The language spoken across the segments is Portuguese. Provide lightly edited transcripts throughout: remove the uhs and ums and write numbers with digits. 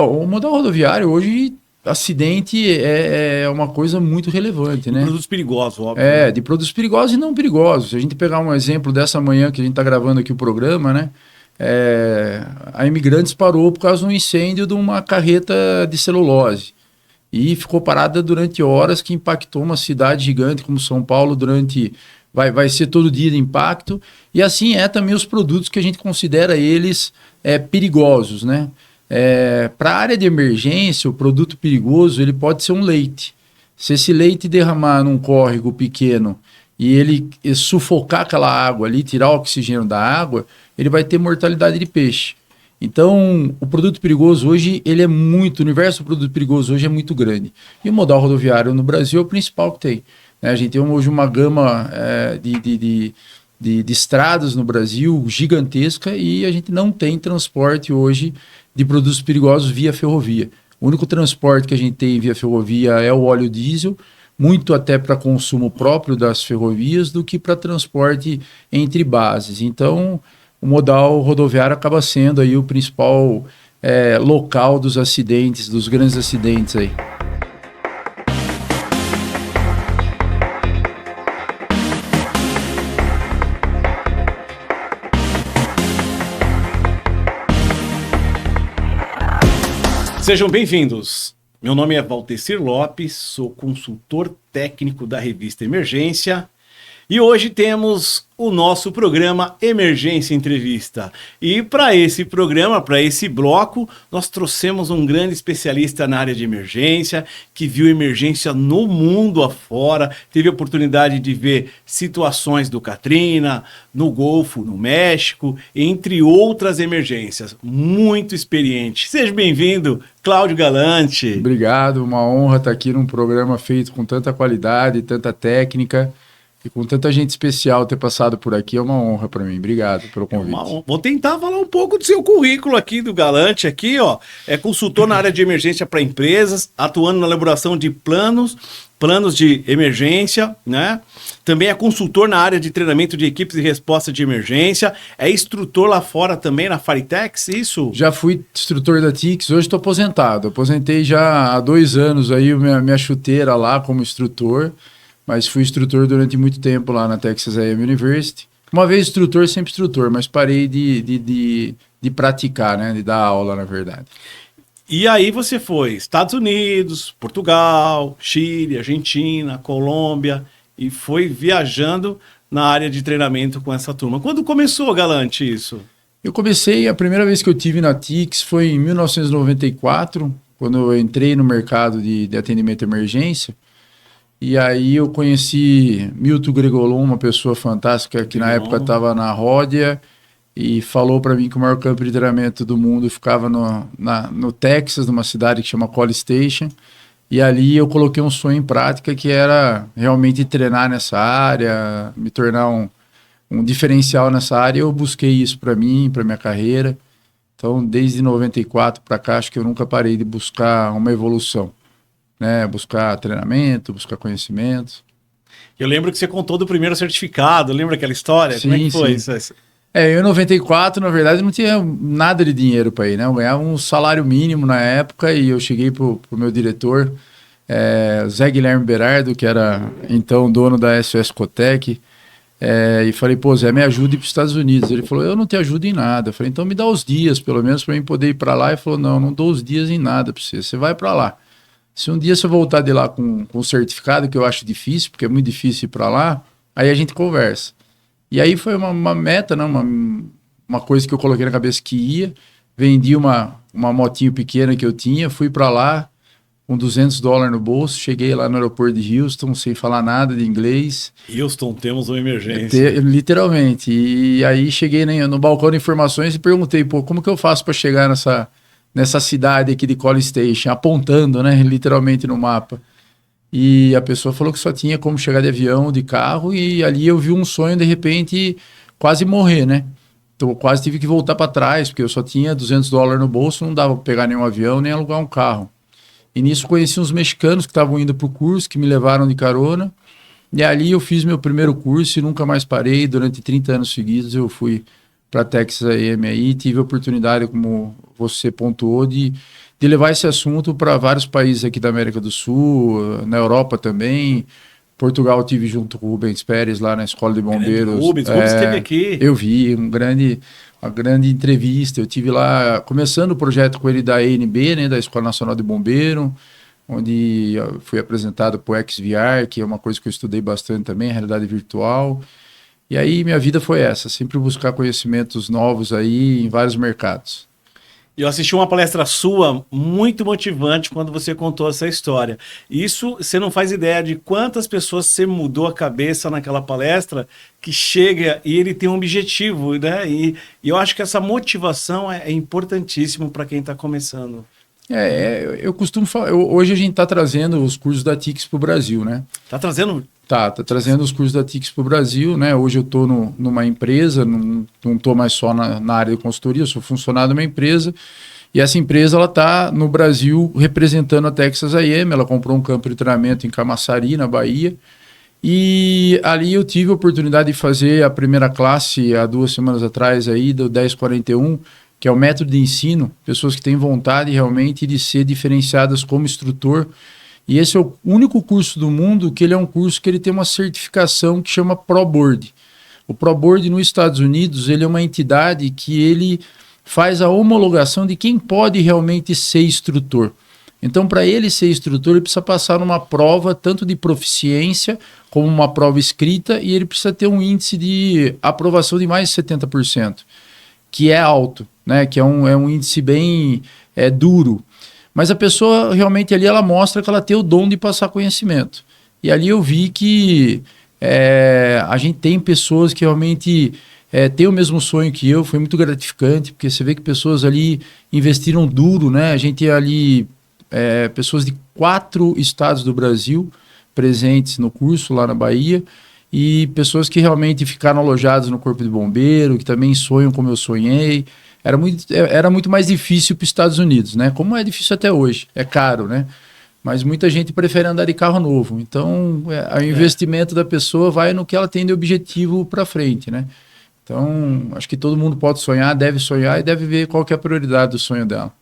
o modal rodoviário hoje, acidente é uma coisa muito relevante, né? Produtos perigosos, óbvio. De produtos perigosos e não perigosos. Se a gente pegar um exemplo dessa manhã que a gente está gravando aqui o programa, né? A Imigrantes parou por causa de um incêndio de uma carreta de celulose. E ficou parada durante horas, que impactou uma cidade gigante como São Paulo vai ser todo dia de impacto. E assim também os produtos que a gente considera eles perigosos, né? Para a área de emergência, o produto perigoso ele pode ser um leite. Se esse leite derramar num córrego pequeno e ele sufocar aquela água ali, tirar o oxigênio da água, ele vai ter mortalidade de peixe. Então, o produto perigoso hoje, o universo do produto perigoso hoje é muito grande. E o modal rodoviário no Brasil é o principal que tem. Né? A gente tem hoje uma gama de estradas no Brasil gigantesca e a gente não tem transporte hoje de produtos perigosos via ferrovia. O único transporte que a gente tem via ferrovia é o óleo diesel, muito até para consumo próprio das ferrovias do que para transporte entre bases. Então, o modal rodoviário acaba sendo aí o principal local dos acidentes, dos grandes acidentes aí. Sejam bem-vindos. Meu nome é Valtecir Lopes, sou consultor técnico da revista Emergência e hoje temos o nosso programa Emergência Entrevista. E para esse programa, para esse bloco, nós trouxemos um grande especialista na área de emergência, que viu emergência no mundo afora, teve a oportunidade de ver situações do Katrina, no Golfo, no México, entre outras emergências. Muito experiente. Seja bem-vindo, Cláudio Galante. Obrigado, uma honra estar aqui num programa feito com tanta qualidade, tanta técnica. E com tanta gente especial ter passado por aqui, é uma honra para mim. Obrigado pelo convite. Vou tentar falar um pouco do seu currículo aqui, do Galante. Aqui, ó, é consultor na área de emergência para empresas, atuando na elaboração de planos de emergência, né? Também é consultor na área de treinamento de equipes de resposta de emergência. É instrutor lá fora também na Faritex, isso? Já fui instrutor da TICS, hoje estou aposentado. Aposentei já há 2 anos aí minha chuteira lá como instrutor. Mas fui instrutor durante muito tempo lá na Texas A&M University. Uma vez instrutor, sempre instrutor, mas parei de praticar, né? De dar aula, na verdade. E aí você foi Estados Unidos, Portugal, Chile, Argentina, Colômbia e foi viajando na área de treinamento com essa turma. Quando começou, Galante, isso? Eu comecei, a primeira vez que eu tive na TICS foi em 1994, quando eu entrei no mercado de atendimento à emergência. E aí eu conheci Milton Gregolon, uma pessoa fantástica que na época estava na Ródia e falou para mim que o maior campo de treinamento do mundo ficava no Texas, numa cidade que chama College Station. E ali eu coloquei um sonho em prática que era realmente treinar nessa área, me tornar um diferencial nessa área. Eu busquei isso para mim, para minha carreira. Então, desde 94 para cá, acho que eu nunca parei de buscar uma evolução. Né, buscar treinamento, buscar conhecimento. Eu lembro que você contou do primeiro certificado, lembra aquela história? Sim, como é que foi sim. isso? Eu em 94, na verdade, não tinha nada de dinheiro para ir, né? Eu ganhava um salário mínimo na época e eu cheguei pro meu diretor, Zé Guilherme Berardo, que era então dono da SOS Cotec, e falei, pô, Zé, me ajude para os Estados Unidos. Ele falou, eu não te ajudo em nada. Eu falei, então me dá os dias, pelo menos, para mim poder ir para lá. Ele falou, não dou os dias em nada para você, você vai para lá. Se um dia você voltar de lá com certificado, que eu acho difícil, porque é muito difícil ir para lá, aí a gente conversa. E aí foi uma meta, né? uma coisa que eu coloquei na cabeça que ia. Vendi uma motinho pequena que eu tinha, fui para lá com $200 no bolso, cheguei lá no aeroporto de Houston sem falar nada de inglês. Houston, temos uma emergência. Literalmente. E aí cheguei no balcão de informações e perguntei, pô, como que eu faço para chegar nessa cidade aqui de College Station, apontando, né, literalmente no mapa. E a pessoa falou que só tinha como chegar de avião, de carro, e ali eu vi um sonho, de repente, quase morrer, né? Então eu quase tive que voltar para trás, porque eu só tinha $200 no bolso, não dava para pegar nenhum avião, nem alugar um carro. E nisso conheci uns mexicanos que estavam indo para o curso, que me levaram de carona, e ali eu fiz meu primeiro curso e nunca mais parei. Durante 30 anos seguidos eu fui para a Texas A&M aí, tive a oportunidade, como você pontuou, de de levar esse assunto para vários países aqui da América do Sul, na Europa também. Portugal eu tive junto com o Rubens Pérez lá na Escola de Bombeiros. Rubens esteve aqui. Eu vi uma grande entrevista. Eu tive lá começando o projeto com ele da ENB, né, da Escola Nacional de Bombeiro, onde fui apresentado para o XVR, que é uma coisa que eu estudei bastante também, realidade virtual. E aí minha vida foi essa, sempre buscar conhecimentos novos aí em vários mercados. Eu assisti uma palestra sua muito motivante quando você contou essa história. Isso, você não faz ideia de quantas pessoas você mudou a cabeça naquela palestra, que chega e ele tem um objetivo, né? E eu acho que essa motivação é importantíssima para quem está começando. Eu costumo falar, hoje a gente está trazendo os cursos da TICS para o Brasil, né? Está trazendo? Tá trazendo os cursos da TICS para o Brasil, né? Hoje eu estou numa empresa, não estou mais só na área de consultoria, eu sou funcionário de uma empresa, e essa empresa ela está no Brasil representando a Texas A&M. Ela comprou um campo de treinamento em Camaçari, na Bahia, e ali eu tive a oportunidade de fazer a primeira classe há 2 semanas atrás aí, do 1041, que é o método de ensino, pessoas que têm vontade realmente de ser diferenciadas como instrutor. E esse é o único curso do mundo que ele é um curso que ele tem uma certificação que chama ProBoard. O ProBoard nos Estados Unidos, ele é uma entidade que ele faz a homologação de quem pode realmente ser instrutor. Então, para ele ser instrutor, ele precisa passar numa prova tanto de proficiência como uma prova escrita, e ele precisa ter um índice de aprovação de mais de 70%, que é alto, né? Que é um índice bem duro. Mas a pessoa realmente ali, ela mostra que ela tem o dom de passar conhecimento. E ali eu vi que a gente tem pessoas que realmente têm o mesmo sonho que eu. Foi muito gratificante, porque você vê que pessoas ali investiram duro, né? A gente ali, pessoas de 4 estados do Brasil presentes no curso lá na Bahia, e pessoas que realmente ficaram alojadas no Corpo de Bombeiro, que também sonham como eu sonhei. Era muito mais difícil para os Estados Unidos, né? Como é difícil até hoje, é caro, né? Mas muita gente prefere andar de carro novo. Então, o investimento da pessoa vai no que ela tem de objetivo para frente, né? Então, acho que todo mundo pode sonhar, deve sonhar e deve ver qual que é a prioridade do sonho dela.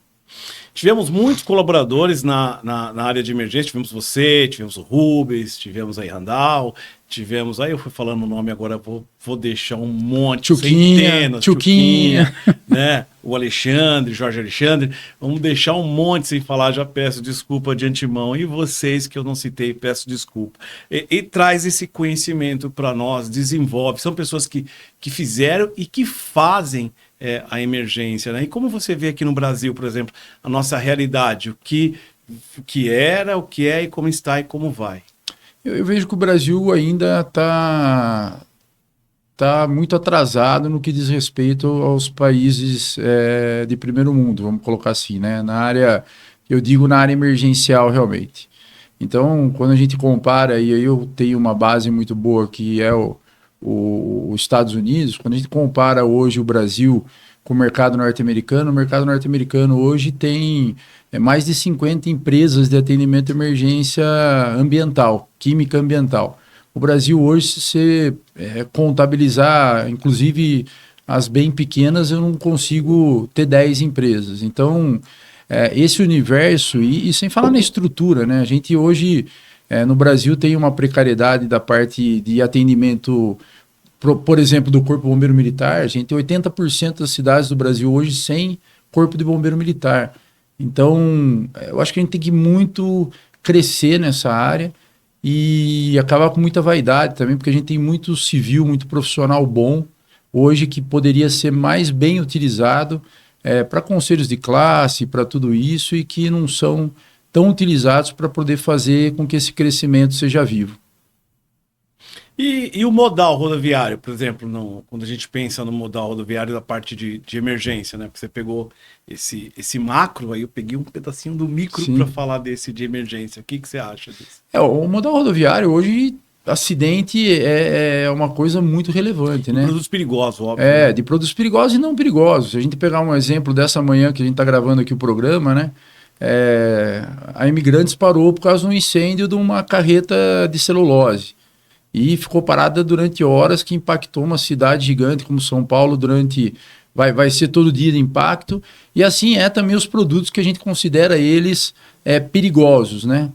Tivemos muitos colaboradores na área de emergência. Tivemos você, tivemos o Rubens, tivemos a Randall, tivemos... Aí eu fui falando o nome, agora vou deixar um monte, centenas. Tchuquinha, né? O Alexandre, Jorge Alexandre. Vamos deixar um monte sem falar, já peço desculpa de antemão. E vocês que eu não citei, peço desculpa. E traz esse conhecimento para nós, desenvolve. São pessoas que fizeram e que fazem a emergência, né? E como você vê aqui no Brasil, por exemplo, a nossa realidade, o que era, o que é e como está e como vai? Eu vejo que o Brasil ainda está muito atrasado no que diz respeito aos países de primeiro mundo, vamos colocar assim, né? Na área, eu digo na área emergencial realmente. Então, quando a gente compara, e aí eu tenho uma base muito boa que é os Estados Unidos, quando a gente compara hoje o Brasil com o mercado norte-americano hoje tem mais de 50 empresas de atendimento de emergência ambiental, química ambiental. O Brasil hoje, se você contabilizar, inclusive as bem pequenas, eu não consigo ter 10 empresas. Então, esse universo, e sem falar na estrutura, né? A gente hoje, no Brasil, tem uma precariedade da parte de atendimento, por exemplo, do Corpo de Bombeiro Militar. A gente tem 80% das cidades do Brasil hoje sem Corpo de Bombeiro Militar. Então, eu acho que a gente tem que muito crescer nessa área e acabar com muita vaidade também, porque a gente tem muito civil, muito profissional bom hoje que poderia ser mais bem utilizado para conselhos de classe, para tudo isso, e que não são tão utilizados para poder fazer com que esse crescimento seja vivo. E o modal rodoviário, por exemplo, quando a gente pensa no modal rodoviário da parte de emergência, né? Porque você pegou esse macro, aí eu peguei um pedacinho do micro para falar desse de emergência. O que você acha disso? O modal rodoviário hoje, acidente é uma coisa muito relevante, né? De produtos perigosos, óbvio. Né? De produtos perigosos e não perigosos. Se a gente pegar um exemplo dessa manhã que a gente está gravando aqui o programa, né? A Imigrantes parou por causa de um incêndio de uma carreta de celulose. E ficou parada durante horas, que impactou uma cidade gigante como São Paulo durante vai ser todo dia de impacto. E assim é também os produtos que a gente considera eles perigosos, né?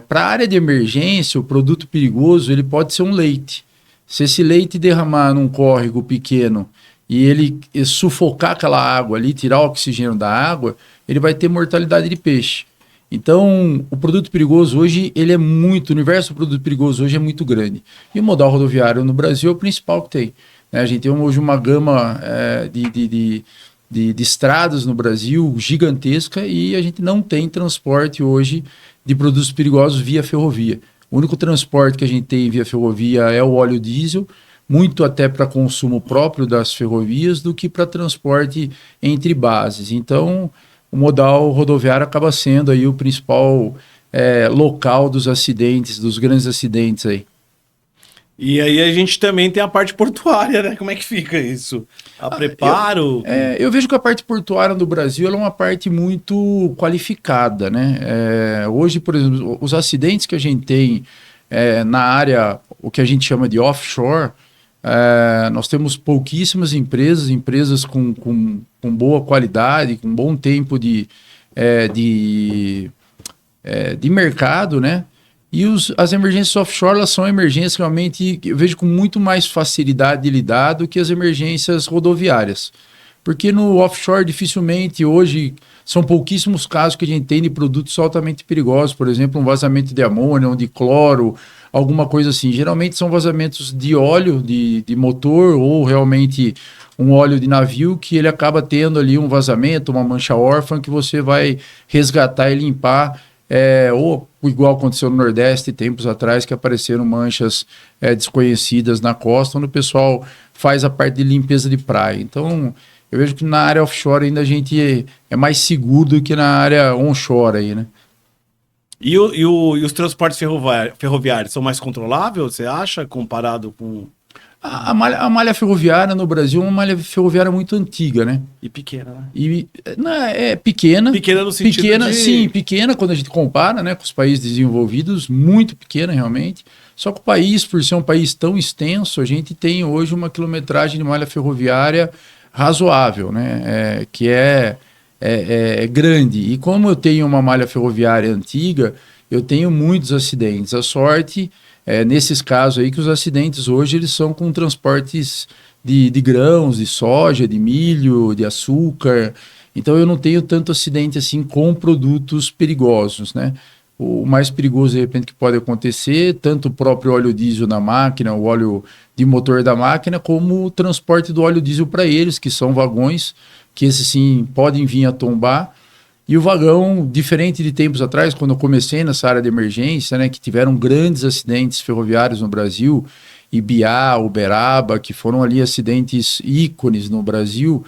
Para a área de emergência, o produto perigoso ele pode ser um leite. Se esse leite derramar num córrego pequeno e ele sufocar aquela água ali, tirar o oxigênio da água, ele vai ter mortalidade de peixe. Então, o produto perigoso hoje, o universo do produto perigoso hoje é muito grande. E o modal rodoviário no Brasil é o principal que tem. Né? A gente tem hoje uma gama de estradas no Brasil gigantesca e a gente não tem transporte hoje de produtos perigosos via ferrovia. O único transporte que a gente tem via ferrovia é o óleo diesel, muito até para consumo próprio das ferrovias do que para transporte entre bases. Então, o modal rodoviário acaba sendo aí o principal local dos acidentes, dos grandes acidentes aí. E aí a gente também tem a parte portuária, né? Como é que fica isso? Preparo? Eu vejo que a parte portuária do Brasil ela é uma parte muito qualificada, né? Hoje, por exemplo, os acidentes que a gente tem na área, o que a gente chama de offshore, nós temos pouquíssimas empresas com boa qualidade, com bom tempo de mercado, né? E as emergências offshore elas são emergências realmente que eu vejo com muito mais facilidade de lidar do que as emergências rodoviárias. Porque no offshore, dificilmente, hoje, são pouquíssimos casos que a gente tem de produtos altamente perigosos, por exemplo, um vazamento de amônia, ou de cloro, alguma coisa assim. Geralmente são vazamentos de óleo, de motor, ou realmente um óleo de navio, que ele acaba tendo ali um vazamento, uma mancha órfã, que você vai resgatar e limpar, ou igual aconteceu no Nordeste, tempos atrás, que apareceram manchas desconhecidas na costa, onde o pessoal faz a parte de limpeza de praia. Então, eu vejo que na área offshore ainda a gente é mais seguro do que na área onshore aí, né? E os transportes ferroviários são mais controláveis, você acha, comparado com... A malha ferroviária no Brasil é uma malha ferroviária muito antiga, né? E pequena, né? É pequena. Pequena no sentido de... Sim, pequena quando a gente compara, né, com os países desenvolvidos, muito pequena realmente. Só que o país, por ser um país tão extenso, a gente tem hoje uma quilometragem de malha ferroviária razoável, né? Que é grande. E como eu tenho uma malha ferroviária antiga, eu tenho muitos acidentes. A sorte... nesses casos aí que os acidentes hoje eles são com transportes de grãos, de soja, de milho, de açúcar. Então eu não tenho tanto acidente assim com produtos perigosos, né? O mais perigoso de repente que pode acontecer, tanto o próprio óleo diesel na máquina, o óleo de motor da máquina, como o transporte do óleo diesel para eles, que são vagões, que esses sim podem vir a tombar. E o vagão, diferente de tempos atrás, quando eu comecei nessa área de emergência, né, que tiveram grandes acidentes ferroviários no Brasil, Ibiá, Uberaba, que foram ali acidentes ícones no Brasil,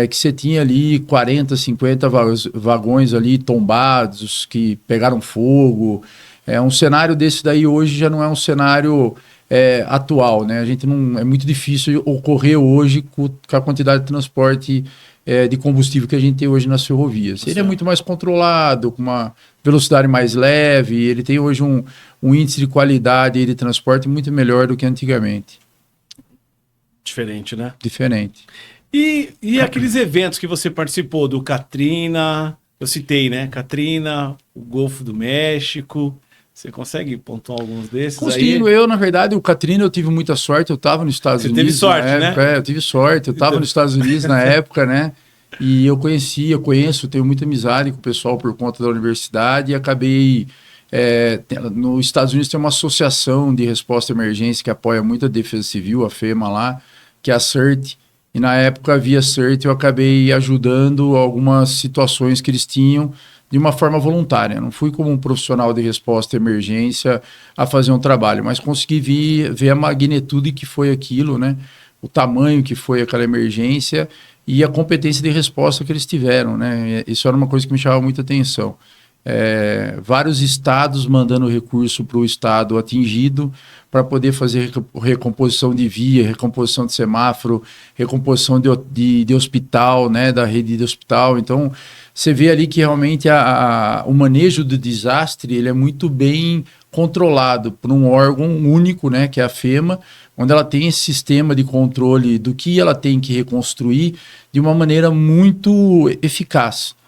que você tinha ali 40, 50 vagões ali tombados, que pegaram fogo. Um cenário desse daí hoje já não é um cenário atual, né? A gente não, é muito difícil ocorrer hoje com a quantidade de transporte de combustível que a gente tem hoje nas ferrovias. Ele é muito mais controlado, com uma velocidade mais leve, ele tem hoje um índice de qualidade de transporte muito melhor do que antigamente. Diferente, né? Diferente. E aqueles eventos que você participou, do Katrina, eu citei, né? Katrina, o Golfo do México... Você consegue pontuar alguns desses? Consigo. Aí? Eu, na verdade, o Katrina eu tive muita sorte. Eu estava nos Estados Unidos. Você teve sorte, na época, né? Eu tive sorte. Eu estava nos Estados Unidos na época, né? E eu conheço, tenho muita amizade com o pessoal por conta da universidade e acabei... nos Estados Unidos tem uma associação de resposta à emergência que apoia muito a Defesa Civil, a FEMA lá, que é a CERT. E na época, via CERT, eu acabei ajudando algumas situações que eles tinham de uma forma voluntária. Não fui como um profissional de resposta à emergência a fazer um trabalho, mas consegui ver a magnitude que foi aquilo, né? O tamanho que foi aquela emergência e a competência de resposta que eles tiveram, né? Isso era uma coisa que me chamava muita atenção. Vários estados mandando recurso para o estado atingido para poder fazer recomposição de via, recomposição de semáforo, recomposição de hospital, né, da rede de hospital. Então, você vê ali que realmente o manejo do desastre ele é muito bem controlado por um órgão único, né, que é a FEMA, onde ela tem esse sistema de controle do que ela tem que reconstruir de uma maneira muito eficaz.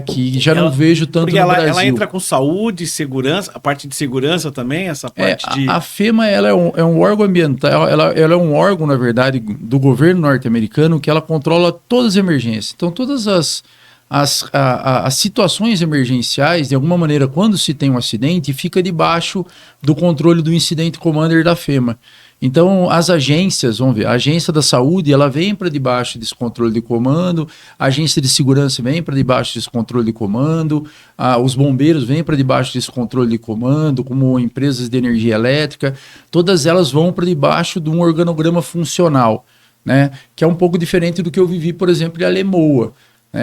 Que já não vejo tanto porque no Brasil. Ela entra com saúde, segurança, a parte de segurança também, essa parte de... A FEMA ela é um órgão ambiental, ela é um órgão, na verdade, do governo norte-americano que ela controla todas as emergências. Então, todas as situações emergenciais, de alguma maneira, quando se tem um acidente, fica debaixo do controle do Incident Commander da FEMA. Então, as agências, vamos ver, a agência da saúde, ela vem para debaixo desse controle de comando, a agência de segurança vem para debaixo desse controle de comando, os bombeiros vêm para debaixo desse controle de comando, como empresas de energia elétrica, todas elas vão para debaixo de um organograma funcional, né, que é um pouco diferente do que eu vivi, por exemplo, de Alemoa.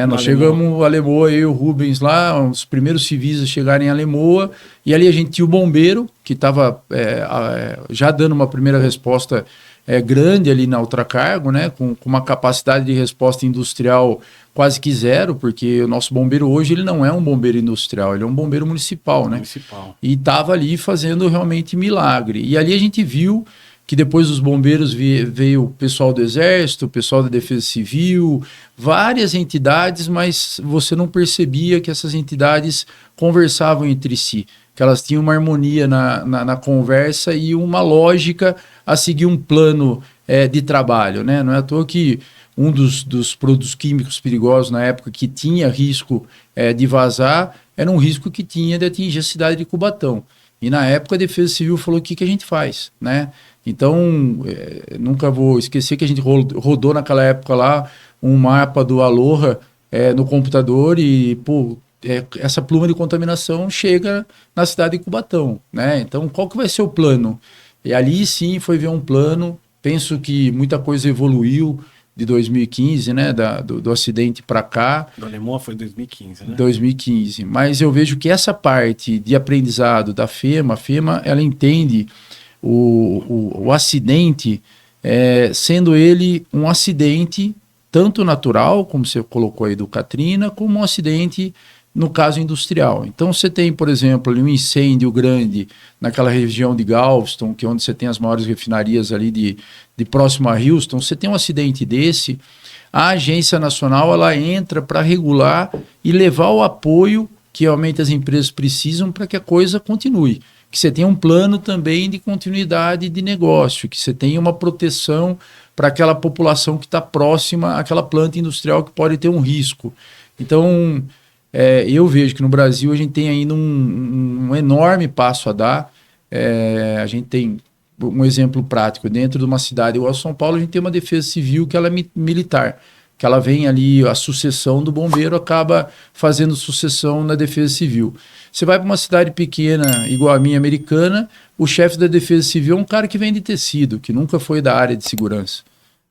Nós chegamos a Alemoa, eu e o Rubens lá, os primeiros civis a chegarem em Alemoa, e ali a gente tinha o bombeiro, que estava já dando uma primeira resposta grande ali na Ultracargo, né, com uma capacidade de resposta industrial quase que zero, porque o nosso bombeiro hoje ele não é um bombeiro industrial, ele é um bombeiro municipal, né? E estava ali fazendo realmente milagre. E ali a gente viu que depois dos bombeiros veio o pessoal do Exército, o pessoal da Defesa Civil, várias entidades, mas você não percebia que essas entidades conversavam entre si, que elas tinham uma harmonia na conversa e uma lógica a seguir um plano de trabalho, né? Não é à toa que um dos produtos químicos perigosos na época que tinha risco de vazar era um risco que tinha de atingir a cidade de Cubatão. E na época a Defesa Civil falou: o que a gente faz, né? Então, nunca vou esquecer que a gente rodou naquela época lá um mapa do Aloha no computador e, essa pluma de contaminação chega na cidade de Cubatão, né? Então, qual que vai ser o plano? E ali sim foi ver um plano. Penso que muita coisa evoluiu de 2015, né? Do acidente para cá. Do Alemoa foi 2015, né? 2015. Mas eu vejo que essa parte de aprendizado da FEMA, ela entende o acidente, sendo ele um acidente tanto natural, como você colocou aí do Katrina, como um acidente no caso industrial. Então você tem, por exemplo, ali um incêndio grande naquela região de Galveston, que é onde você tem as maiores refinarias ali de próximo a Houston. Você tem um acidente desse, a Agência Nacional ela entra para regular e levar o apoio que realmente as empresas precisam para que a coisa continue. Que você tenha um plano também de continuidade de negócio, que você tenha uma proteção para aquela população que está próxima àquela planta industrial que pode ter um risco. Então, eu vejo que no Brasil a gente tem ainda um enorme passo a dar. A gente tem um exemplo prático. Dentro de uma cidade igual a São Paulo, a gente tem uma defesa civil que ela é militar, que ela vem ali, a sucessão do bombeiro acaba fazendo sucessão na defesa civil. Você vai para uma cidade pequena, igual a minha, americana, o chefe da defesa civil é um cara que vende tecido, que nunca foi da área de segurança.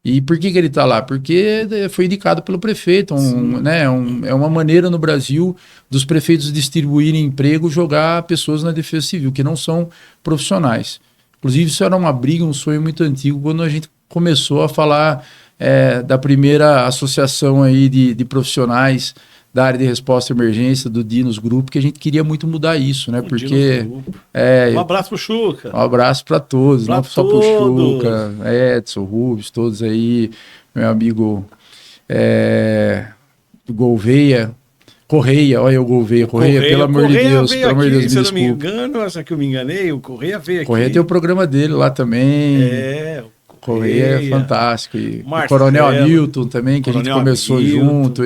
E por que ele está lá? Porque foi indicado pelo prefeito. É uma maneira no Brasil dos prefeitos distribuírem emprego, jogar pessoas na defesa civil, que não são profissionais. Inclusive, isso era uma briga, um sonho muito antigo, quando a gente começou a falar da primeira associação aí de profissionais da área de resposta à emergência, do Dinos Group, que a gente queria muito mudar isso, né? Porque um abraço pro Chuca. Um abraço para todos, não só pro Chuca, Edson, Rubens, todos aí, meu amigo Gouveia, Correia, olha o Correia, pelo amor de Deus, me desculpe. Eu não me engano, essa que eu me enganei, o Correia veio aqui. Correia tem o programa dele lá também. Correia é fantástico. E o Coronel Hamilton também, que a gente começou junto.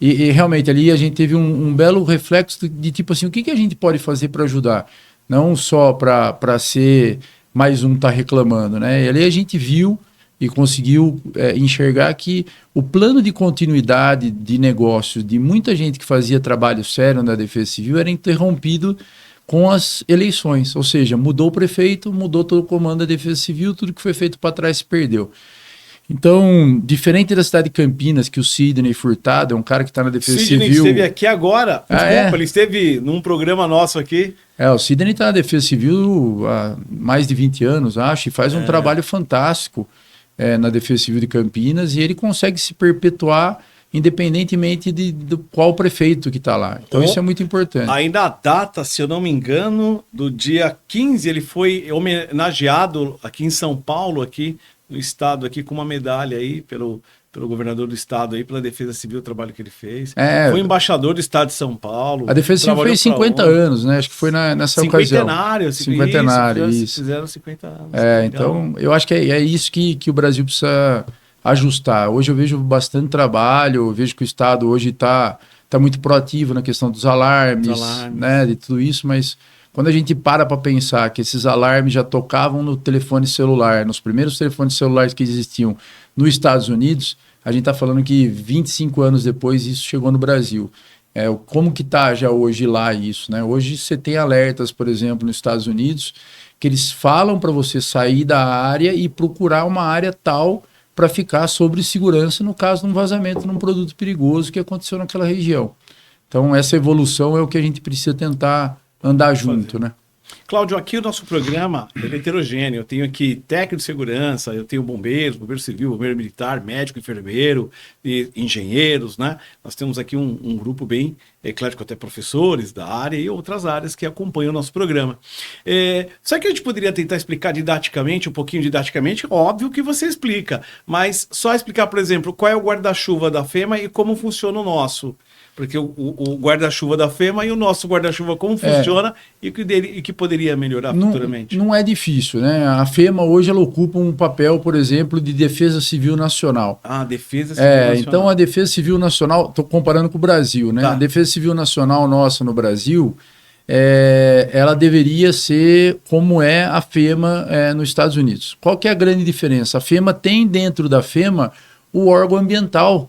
E realmente ali a gente teve um belo reflexo de tipo assim, o que a gente pode fazer para ajudar? Não só para ser mais um tá reclamando, né? E ali a gente viu e conseguiu enxergar que o plano de continuidade de negócios de muita gente que fazia trabalho sério na Defesa Civil era interrompido com as eleições, ou seja, mudou o prefeito, mudou todo o comando da Defesa Civil, tudo que foi feito para trás se perdeu. Então, diferente da cidade de Campinas, que o Sidney Furtado é um cara que está na Defesa Civil... Sidney esteve aqui agora, ele esteve num programa nosso aqui. O Sidney está na Defesa Civil há mais de 20 anos, acho, e faz um trabalho fantástico na Defesa Civil de Campinas, e ele consegue se perpetuar independentemente do qual prefeito que está lá. Então isso é muito importante. Ainda a data, se eu não me engano, do dia 15, ele foi homenageado aqui em São Paulo, aqui no estado, aqui com uma medalha aí pelo governador do estado aí, pela Defesa Civil, o trabalho que ele fez. Foi embaixador do estado de São Paulo. A Defesa Civil fez 50 anos, né? Acho que foi nessa ocasião. Cinquentenário, isso. Fizeram 50 anos. Então, eu acho que é isso que o Brasil precisa ajustar. Hoje eu vejo bastante trabalho, eu vejo que o estado hoje está muito proativo na questão dos alarmes, né? De tudo isso, mas quando a gente para pensar que esses alarmes já tocavam no telefone celular, nos primeiros telefones celulares que existiam nos Estados Unidos, a gente está falando que 25 anos depois isso chegou no Brasil. Como que está já hoje lá isso, né? Hoje você tem alertas, por exemplo, nos Estados Unidos, que eles falam para você sair da área e procurar uma área tal para ficar sobre segurança no caso de um vazamento num produto perigoso que aconteceu naquela região. Então essa evolução é o que a gente precisa tentar andar junto, né? Cláudio, aqui o nosso programa é heterogêneo. Eu tenho aqui técnico de segurança, eu tenho bombeiros, bombeiro civil, bombeiro militar, médico, enfermeiro, e engenheiros, né? Nós temos aqui um grupo bem eclético, até professores da área e outras áreas que acompanham o nosso programa. Será que a gente poderia tentar explicar didaticamente, um pouquinho didaticamente? Óbvio que você explica, mas só explicar, por exemplo, qual é o guarda-chuva da FEMA e como funciona o nosso. Porque o guarda-chuva da FEMA e o nosso guarda-chuva como funciona e que poderia melhorar futuramente. Não é difícil, né? A FEMA hoje ela ocupa um papel, por exemplo, de Defesa Civil Nacional. Defesa Civil Nacional. Então a Defesa Civil Nacional, estou comparando com o Brasil, né? Tá. A Defesa Civil Nacional nossa no Brasil, ela deveria ser como é a FEMA nos Estados Unidos. Qual que é a grande diferença? A FEMA tem dentro da FEMA o órgão ambiental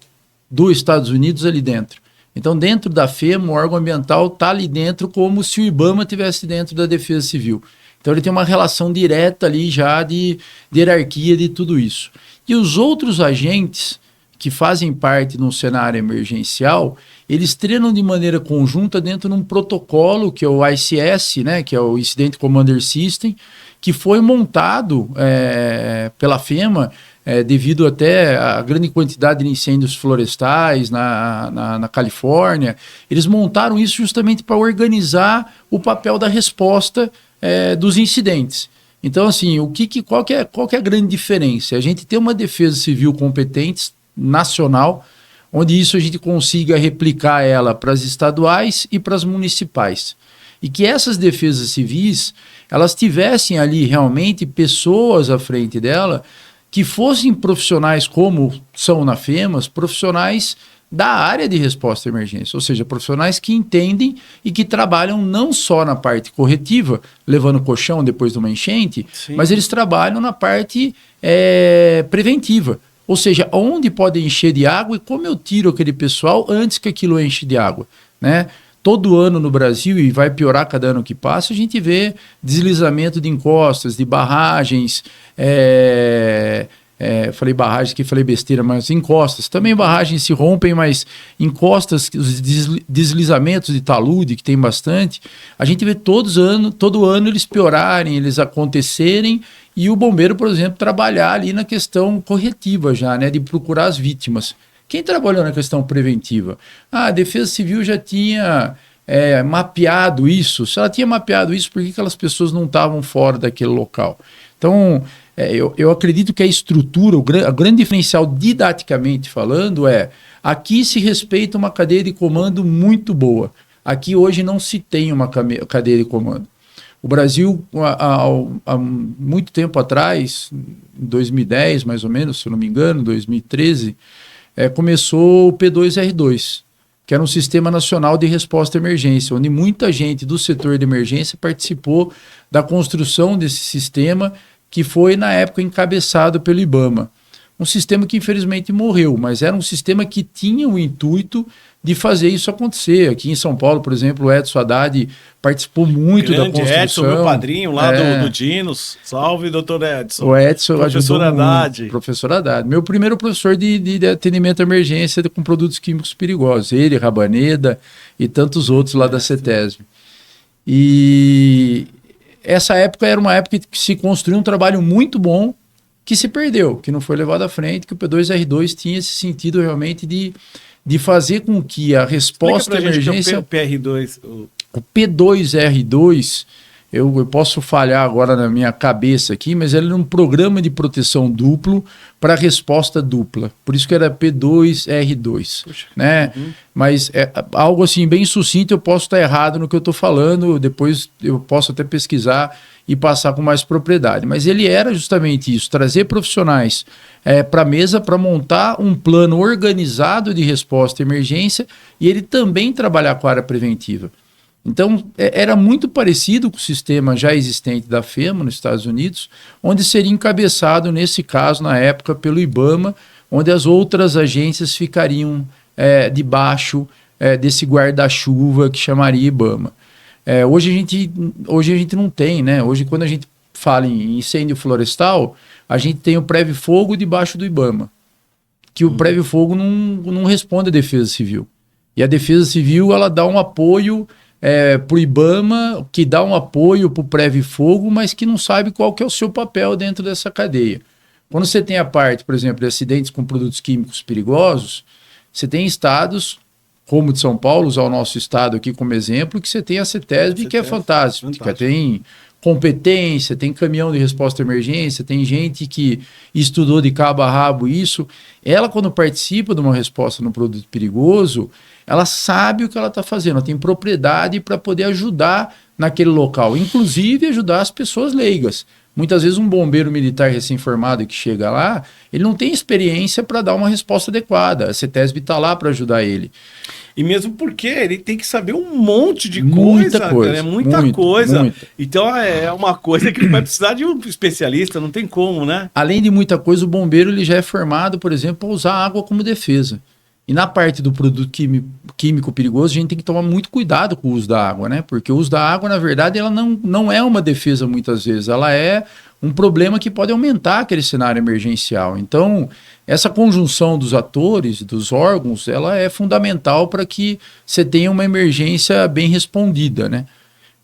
dos Estados Unidos ali dentro. Então, dentro da FEMA, o órgão ambiental está ali dentro como se o IBAMA estivesse dentro da Defesa Civil. Então, ele tem uma relação direta ali já de hierarquia de tudo isso. E os outros agentes que fazem parte de um cenário emergencial, eles treinam de maneira conjunta dentro de um protocolo, que é o ICS, né, que é o Incident Commander System, que foi montado pela FEMA, devido até à grande quantidade de incêndios florestais na Califórnia. Eles montaram isso justamente para organizar o papel da resposta dos incidentes. Então, assim, qual que é a grande diferença? A gente tem uma defesa civil competente, nacional, onde isso a gente consiga replicar ela para as estaduais e para as municipais. E que essas defesas civis, elas tivessem ali realmente pessoas à frente dela que fossem profissionais como são na FEMAS, profissionais da área de resposta à emergência, ou seja, profissionais que entendem e que trabalham não só na parte corretiva, levando colchão depois de uma enchente, sim, mas eles trabalham na parte preventiva, ou seja, onde pode encher de água e como eu tiro aquele pessoal antes que aquilo enche de água, né? Todo ano no Brasil, e vai piorar cada ano que passa, a gente vê deslizamento de encostas, de barragens, falei barragens que falei besteira, mas encostas. Também barragens se rompem, mas encostas, os deslizamentos de talude, que tem bastante, a gente vê todo ano eles piorarem, eles acontecerem, e o bombeiro, por exemplo, trabalhar ali na questão corretiva já, né, de procurar as vítimas. Quem trabalhou na questão preventiva? A Defesa Civil já tinha mapeado isso. Se ela tinha mapeado isso, por que aquelas pessoas não estavam fora daquele local? Então, eu acredito que a estrutura, a grande diferencial didaticamente falando aqui se respeita uma cadeia de comando muito boa. Aqui hoje não se tem uma cadeia de comando. O Brasil, há muito tempo atrás, em 2010 mais ou menos, se eu não me engano, 2013, começou o P2R2, que era um sistema nacional de resposta à emergência, onde muita gente do setor de emergência participou da construção desse sistema, que foi na época encabeçado pelo IBAMA. Um sistema que infelizmente morreu, mas era um sistema que tinha o intuito de fazer isso acontecer. Aqui em São Paulo, por exemplo, o Edson Haddad participou muito da construção. Edson, meu padrinho lá do Dinos. Salve, doutor Edson. O Edson professor Haddad. Muito, professor Haddad. Meu primeiro professor de atendimento à emergência com produtos químicos perigosos. Ele, Rabaneda e tantos outros lá da CETESB. E essa época era uma época que se construiu um trabalho muito bom, que se perdeu, que não foi levado à frente, que o P2R2 tinha esse sentido realmente de de fazer com que a resposta à emergência... O PR2... O P2R2, eu posso falhar agora na minha cabeça aqui, mas ele era um programa de proteção duplo para resposta dupla. Por isso que era P2R2. Puxa, né? Mas é algo assim bem sucinto, eu posso estar errado no que eu estou falando, depois eu posso até pesquisar e passar com mais propriedade. Mas ele era justamente isso, trazer profissionais para a mesa para montar um plano organizado de resposta à emergência e ele também trabalhar com a área preventiva. Então, era muito parecido com o sistema já existente da FEMA nos Estados Unidos, onde seria encabeçado, nesse caso, na época, pelo IBAMA, onde as outras agências ficariam debaixo desse guarda-chuva que chamaria IBAMA. Hoje a gente não tem, né? Hoje, quando a gente fala em incêndio florestal, a gente tem o prévio fogo debaixo do IBAMA, que o prévio fogo não responde à Defesa Civil. E a Defesa Civil, ela dá um apoio para o IBAMA, que dá um apoio para o prévio fogo, mas que não sabe qual que é o seu papel dentro dessa cadeia. Quando você tem a parte, por exemplo, de acidentes com produtos químicos perigosos, você tem estados, como o de São Paulo, usar o nosso estado aqui como exemplo, que você tem a CETESB, que é fantástica, tem competência, tem caminhão de resposta à emergência, tem gente que estudou de cabo a rabo isso. Ela, quando participa de uma resposta no produto perigoso, ela sabe o que ela está fazendo, ela tem propriedade para poder ajudar naquele local, inclusive ajudar as pessoas leigas. Muitas vezes um bombeiro militar recém-formado que chega lá, ele não tem experiência para dar uma resposta adequada. A CETESB está lá para ajudar ele. E mesmo porque ele tem que saber um monte de coisa, cara, muita coisa. Então é uma coisa que vai precisar de um especialista, não tem como, né? Além de muita coisa, o bombeiro ele já é formado, por exemplo, para usar água como defesa. E na parte do produto químico perigoso, a gente tem que tomar muito cuidado com o uso da água, né? Porque o uso da água, na verdade, ela não é uma defesa muitas vezes, ela é um problema que pode aumentar aquele cenário emergencial. Então, essa conjunção dos atores, dos órgãos, ela é fundamental para que você tenha uma emergência bem respondida, né?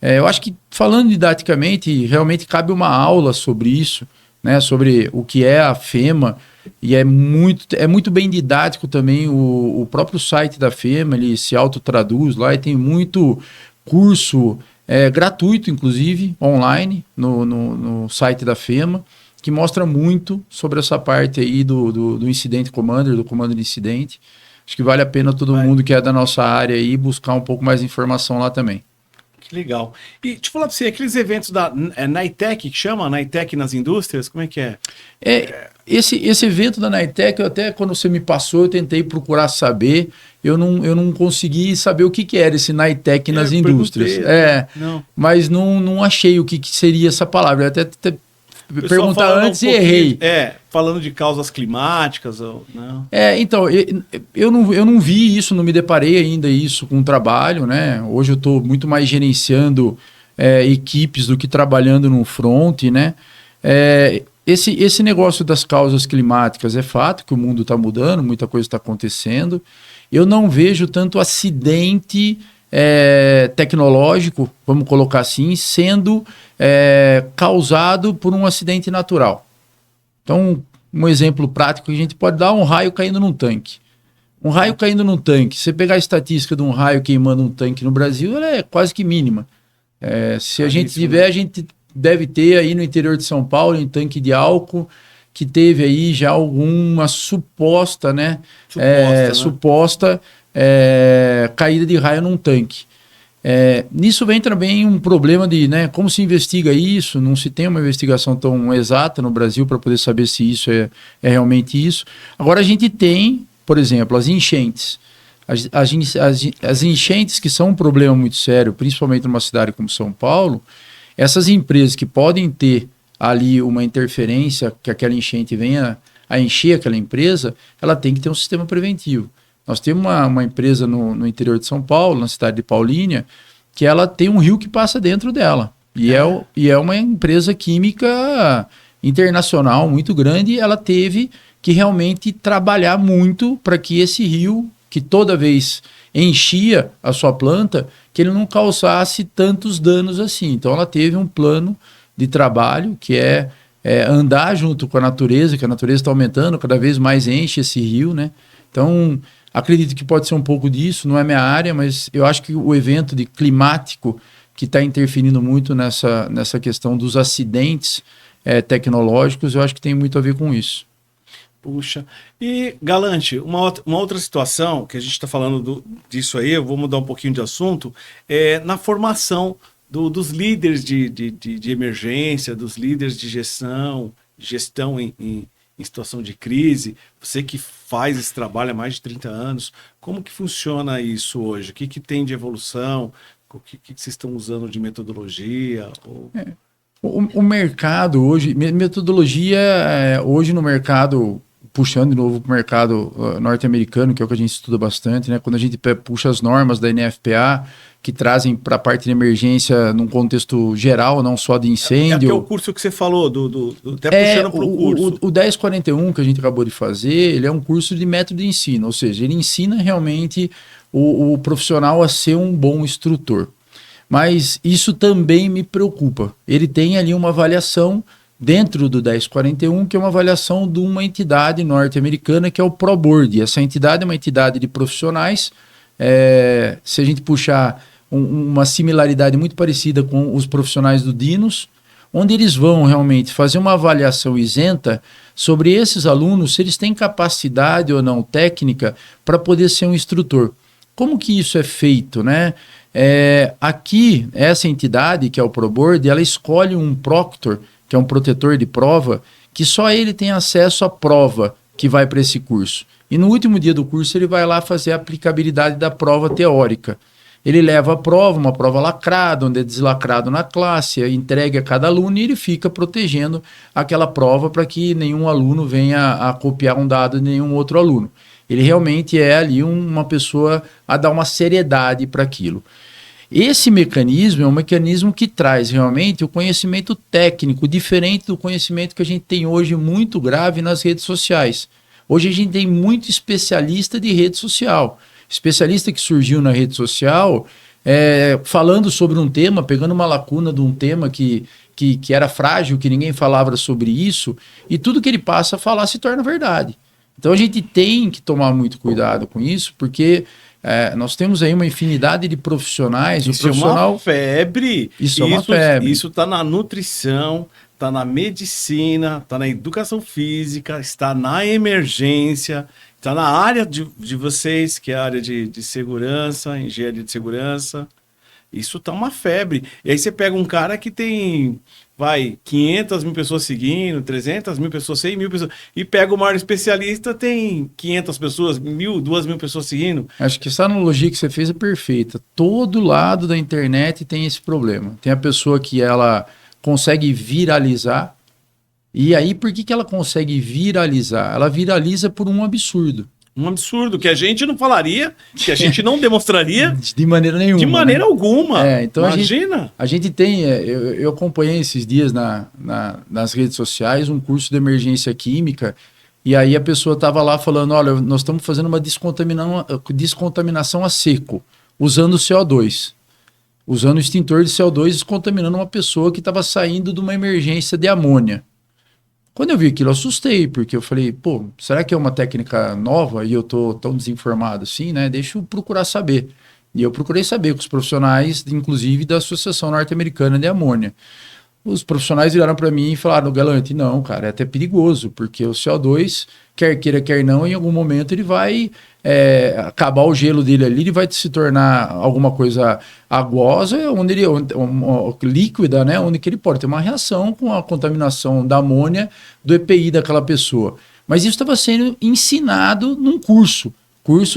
Eu acho que, falando didaticamente, realmente cabe uma aula sobre isso, né? Sobre o que é a FEMA. E é muito bem didático também o próprio site da FEMA, ele se autotraduz lá e tem muito curso gratuito, inclusive, online, no site da FEMA, que mostra muito sobre essa parte aí do Incident Commander, do comando de incidente. Acho que vale a pena todo mundo que é da nossa área aí buscar um pouco mais de informação lá também. Que legal. E deixa eu falar para você, aqueles eventos da NITEC, que chama NITEC nas indústrias, como é que é? Esse evento da NITEC, eu até quando você me passou, eu tentei procurar saber, eu não consegui saber o que era esse NITEC nas indústrias. Mas não achei o que seria essa palavra. Eu até perguntar antes e errei. Falando de causas climáticas ou não. Então, eu não vi isso, não me deparei ainda isso com o trabalho, né? Hoje eu estou muito mais gerenciando equipes do que trabalhando no front, né? Esse negócio das causas climáticas é fato que o mundo está mudando, muita coisa está acontecendo. Eu não vejo tanto acidente tecnológico, vamos colocar assim, sendo causado por um acidente natural. Então, um exemplo prático que a gente pode dar: um raio caindo num tanque. Um raio caindo num tanque, se você pegar a estatística de um raio queimando um tanque no Brasil, ela é quase que mínima. Se a gente tiver, a gente deve ter aí no interior de São Paulo um tanque de álcool que teve aí já alguma suposta caída de raio num tanque. Nisso vem também um problema de como se investiga isso. Não se tem uma investigação tão exata no Brasil para poder saber se isso é realmente isso. Agora a gente tem, por exemplo, as enchentes. As enchentes, que são um problema muito sério, principalmente numa cidade como São Paulo. Essas empresas que podem ter ali uma interferência, que aquela enchente venha a encher aquela empresa, ela tem que ter um sistema preventivo. Nós temos uma empresa no interior de São Paulo, na cidade de Paulínia, que ela tem um rio que passa dentro dela. E é uma empresa química internacional muito grande, e ela teve que realmente trabalhar muito para que esse rio, que toda vez enchia a sua planta, que ele não causasse tantos danos assim. Então ela teve um plano de trabalho que é andar junto com a natureza, que a natureza está aumentando, cada vez mais enche esse rio, né? Então Acredito que pode ser um pouco disso, não é minha área, mas eu acho que o evento de climático que está interferindo muito nessa questão dos acidentes tecnológicos, eu acho que tem muito a ver com isso. Puxa. E, Galante, uma outra situação que a gente está falando disso aí, eu vou mudar um pouquinho de assunto, na formação dos líderes de emergência, dos líderes de gestão em situação de crise. Você que faz esse trabalho há mais de 30 anos, como que funciona isso hoje? O que tem de evolução? O que vocês estão usando de metodologia? O mercado hoje, metodologia hoje no mercado, puxando de novo para o mercado norte-americano, que é o que a gente estuda bastante, né? Quando a gente puxa as normas da NFPA, que trazem para a parte de emergência num contexto geral, não só de incêndio. É o curso que você falou, até puxando para o curso. O 1041 que a gente acabou de fazer, ele é um curso de método de ensino, ou seja, ele ensina realmente o profissional a ser um bom instrutor. Mas isso também me preocupa. Ele tem ali uma avaliação dentro do 1041, que é uma avaliação de uma entidade norte-americana, que é o ProBoard. Essa entidade é uma entidade de profissionais. Se a gente puxar uma similaridade muito parecida com os profissionais do Dinos, onde eles vão realmente fazer uma avaliação isenta sobre esses alunos, se eles têm capacidade ou não técnica para poder ser um instrutor. Como que isso é feito, né? Aqui, essa entidade, que é o ProBoard, ela escolhe um proctor, que é um protetor de prova, que só ele tem acesso à prova que vai para esse curso. E no último dia do curso ele vai lá fazer a aplicabilidade da prova teórica. Ele leva a prova, uma prova lacrada, onde é deslacrado na classe, entregue a cada aluno e ele fica protegendo aquela prova para que nenhum aluno venha a copiar um dado de nenhum outro aluno. Ele realmente é ali uma pessoa a dar uma seriedade para aquilo. Esse mecanismo é um mecanismo que traz realmente o conhecimento técnico, diferente do conhecimento que a gente tem hoje muito grave nas redes sociais. Hoje a gente tem muito especialista de rede social. Especialista que surgiu na rede social falando sobre um tema, pegando uma lacuna de um tema que era frágil, que ninguém falava sobre isso, e tudo que ele passa a falar se torna verdade. Então a gente tem que tomar muito cuidado com isso, porque nós temos aí uma infinidade de profissionais. Isso é uma febre. Isso é uma febre. Isso está na nutrição, está na medicina, está na educação física, está na emergência, está na área de vocês, que é a área de segurança, engenharia de segurança. Isso está uma febre. E aí você pega um cara que tem, 500 mil pessoas seguindo, 300 mil pessoas, 100 mil pessoas, e pega o maior especialista, tem 500 pessoas, 1.000, 2.000 pessoas seguindo. Acho que essa analogia que você fez é perfeita. Todo lado da internet tem esse problema. Tem a pessoa que ela consegue viralizar, e aí por que ela consegue viralizar? Ela viraliza por um absurdo. Um absurdo, que a gente não falaria, que a gente não demonstraria. De maneira nenhuma. De maneira alguma. Então imagina. A gente tem, eu acompanhei esses dias nas redes sociais um curso de emergência química, e aí a pessoa estava lá falando, olha, nós estamos fazendo uma descontaminação a seco, usando CO2. Usando o extintor de CO2, descontaminando uma pessoa que estava saindo de uma emergência de amônia. Quando eu vi aquilo, eu assustei, porque eu falei, pô, será que é uma técnica nova e eu tô tão desinformado assim, né? Deixa eu procurar saber. E eu procurei saber com os profissionais, inclusive da Associação Norte-Americana de Amônia. Os profissionais viraram para mim e falaram, Galante, não, cara, é até perigoso, porque o CO2, quer queira, quer não, em algum momento ele vai acabar o gelo dele ali, ele vai se tornar alguma coisa aguosa, líquida, né, onde que ele pode ter uma reação com a contaminação da amônia do EPI daquela pessoa. Mas isso estava sendo ensinado num curso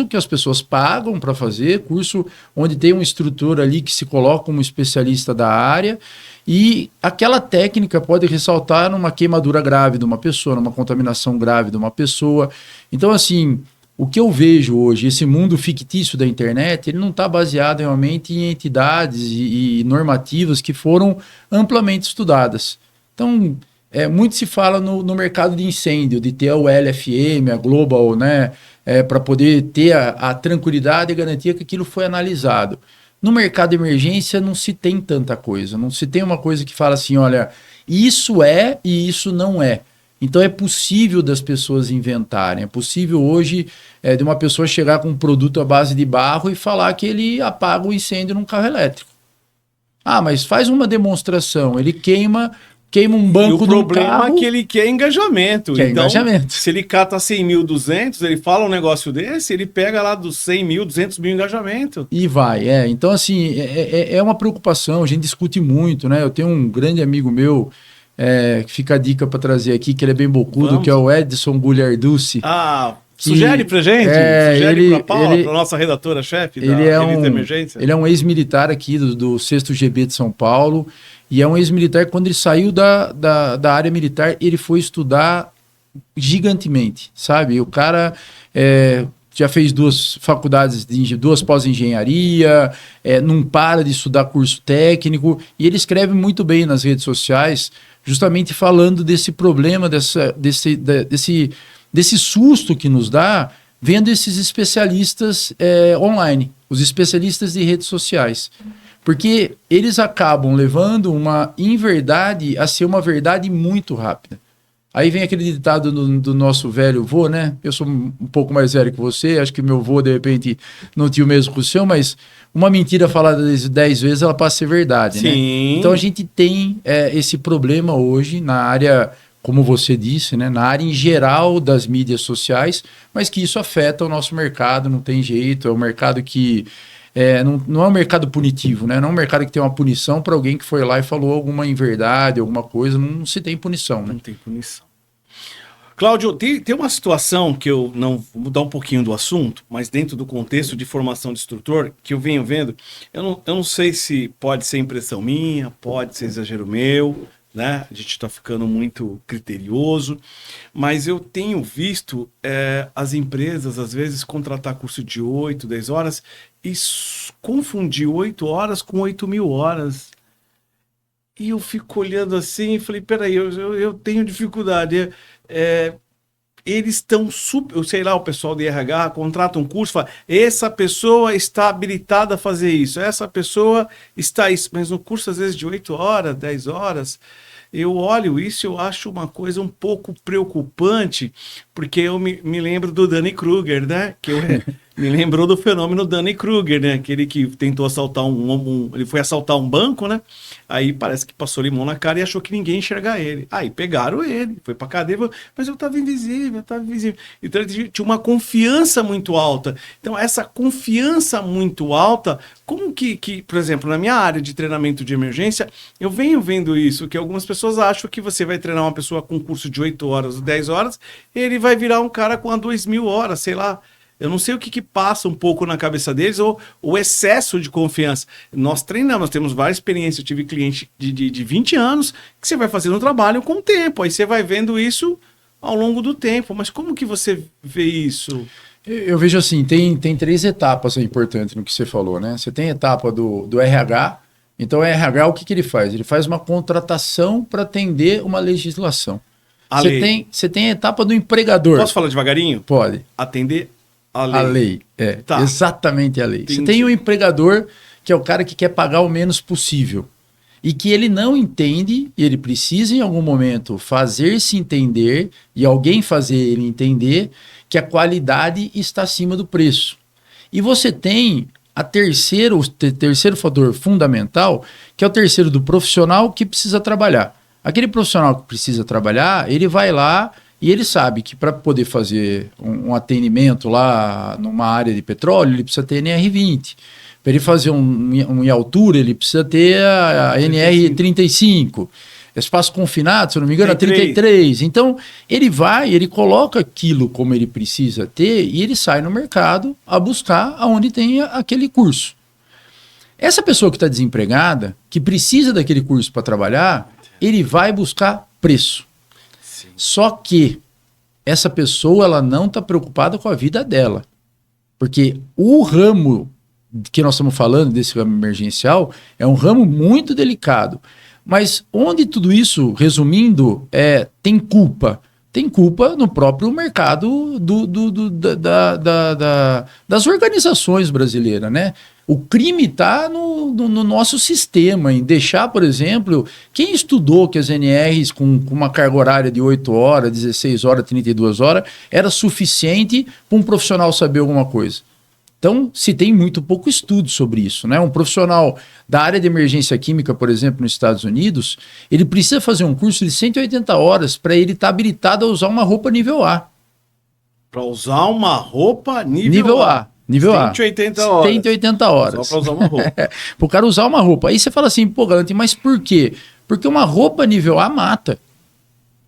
que as pessoas pagam para fazer, curso onde tem uma estrutura ali que se coloca como especialista da área, e aquela técnica pode ressaltar numa queimadura grave de uma pessoa, numa contaminação grave de uma pessoa. Então, assim, o que eu vejo hoje, esse mundo fictício da internet, ele não está baseado realmente em entidades e normativas que foram amplamente estudadas. Então, muito se fala no mercado de incêndio, de ter o LFM, a Global, né, para poder ter a tranquilidade e garantia que aquilo foi analisado. No mercado de emergência não se tem tanta coisa, não se tem uma coisa que fala assim, olha, isso é e isso não é. Então é possível das pessoas inventarem, é possível hoje de uma pessoa chegar com um produto à base de barro e falar que ele apaga o incêndio num carro elétrico. Ah, mas faz uma demonstração, ele queima um banco de um carro. O problema é que ele quer engajamento. Quer então, engajamento. se ele cata 100.200, ele fala um negócio desse, ele pega lá dos 100.000, 200.000 engajamento. E vai, Então, assim, é uma preocupação, a gente discute muito, né? Eu tenho um grande amigo meu, que fica a dica para trazer aqui, que ele é bem bocudo, que é o Edson Gugliarducci. Ah, sugere pra gente, sugere pra Paula, pra nossa redatora-chefe da Revista Emergência. Ele é um ex-militar aqui do 6º GB de São Paulo, e é um ex-militar, quando ele saiu da área militar, ele foi estudar gigantemente, sabe? O cara já fez 2 faculdades, 2 pós-engenharia, não para de estudar curso técnico, e ele escreve muito bem nas redes sociais, justamente falando desse problema, desse susto que nos dá vendo esses especialistas online, os especialistas de redes sociais. Porque eles acabam levando uma inverdade a ser uma verdade muito rápida. Aí vem aquele ditado do nosso velho vô, né? Eu sou um pouco mais velho que você, acho que meu vô, de repente, não tinha o mesmo que o seu, mas uma mentira falada 10 vezes, ela passa a ser verdade, Sim. né? Então a gente tem esse problema hoje na área, como você disse, né? Na área em geral das mídias sociais, mas que isso afeta o nosso mercado, não tem jeito, é um mercado que... não é um mercado punitivo, né? Não é um mercado que tem uma punição para alguém que foi lá e falou alguma inverdade, alguma coisa, não se tem punição, né? Não tem punição. Cláudio, tem uma situação que eu não vou mudar um pouquinho do assunto, mas dentro do contexto de formação de instrutor, que eu venho vendo, eu não sei se pode ser impressão minha, pode ser exagero meu, né? A gente está ficando muito criterioso, mas eu tenho visto as empresas, às vezes, contratar curso de 8, 10 horas e confundir 8 horas com 8.000 horas. E eu fico olhando assim e falei, peraí, eu tenho dificuldade. Eles estão super, sei lá, o pessoal de RH contrata um curso, fala, essa pessoa está habilitada a fazer isso, essa pessoa está isso, mas no curso às vezes de 8 horas, 10 horas, eu olho isso e eu acho uma coisa um pouco preocupante, porque eu me lembro do Dunning-Kruger, né? Me lembrou do fenômeno Dunning-Kruger, né? Aquele que tentou assaltar ele foi assaltar um banco, né? Aí parece que passou limão na cara e achou que ninguém ia enxergar ele. Aí pegaram ele, foi pra cadeia, mas eu estava invisível, Então ele tinha uma confiança muito alta. Então essa confiança muito alta, como que, por exemplo, na minha área de treinamento de emergência, eu venho vendo isso, que algumas pessoas acham que você vai treinar uma pessoa com um curso de 8 horas ou 10 horas, ele vai virar um cara com 2.000 horas, sei lá. Eu não sei o que passa um pouco na cabeça deles ou o excesso de confiança. Nós treinamos, nós temos várias experiências. Eu tive cliente de 20 anos que você vai fazendo um trabalho com o tempo. Aí você vai vendo isso ao longo do tempo. Mas como que você vê isso? Eu vejo assim, tem 3 etapas importantes no que você falou, né? Você tem a etapa do RH. Então o RH, o que ele faz? Ele faz uma contratação para atender uma legislação. Você tem a etapa do empregador. Posso falar devagarinho? Pode. Atender a lei. Tá. Exatamente a lei. Entendi. Você tem o empregador, que é o cara que quer pagar o menos possível. E que ele não entende, e ele precisa em algum momento fazer-se entender, e alguém fazer ele entender, que a qualidade está acima do preço. E você tem o terceiro fator fundamental, que é o terceiro do profissional que precisa trabalhar. Aquele profissional que precisa trabalhar, ele vai lá e ele sabe que para poder fazer um atendimento lá numa área de petróleo, ele precisa ter NR20. Para ele fazer em altura, ele precisa ter a NR35. Espaço confinado, se eu não me engano, é 33. Então, ele coloca aquilo como ele precisa ter e ele sai no mercado a buscar aonde tem aquele curso. Essa pessoa que está desempregada, que precisa daquele curso para trabalhar, ele vai buscar preço. Sim. Só que essa pessoa ela não está preocupada com a vida dela. Porque o ramo que nós estamos falando, desse ramo emergencial, é um ramo muito delicado. Mas onde tudo isso, resumindo, tem culpa? Tem culpa no próprio mercado das organizações brasileiras, né? O crime está no nosso sistema, em deixar, por exemplo, quem estudou que as NRs com uma carga horária de 8 horas, 16 horas, 32 horas, era suficiente para um profissional saber alguma coisa. Então, se tem muito pouco estudo sobre isso, né? Um profissional da área de emergência química, por exemplo, nos Estados Unidos, ele precisa fazer um curso de 180 horas para ele estar habilitado a usar uma roupa nível A. Para usar uma roupa nível A. Nível 180 horas. 180 horas. Só para usar uma roupa. Para o cara usar uma roupa. Aí você fala assim, pô, Galante, mas por quê? Porque uma roupa nível A mata.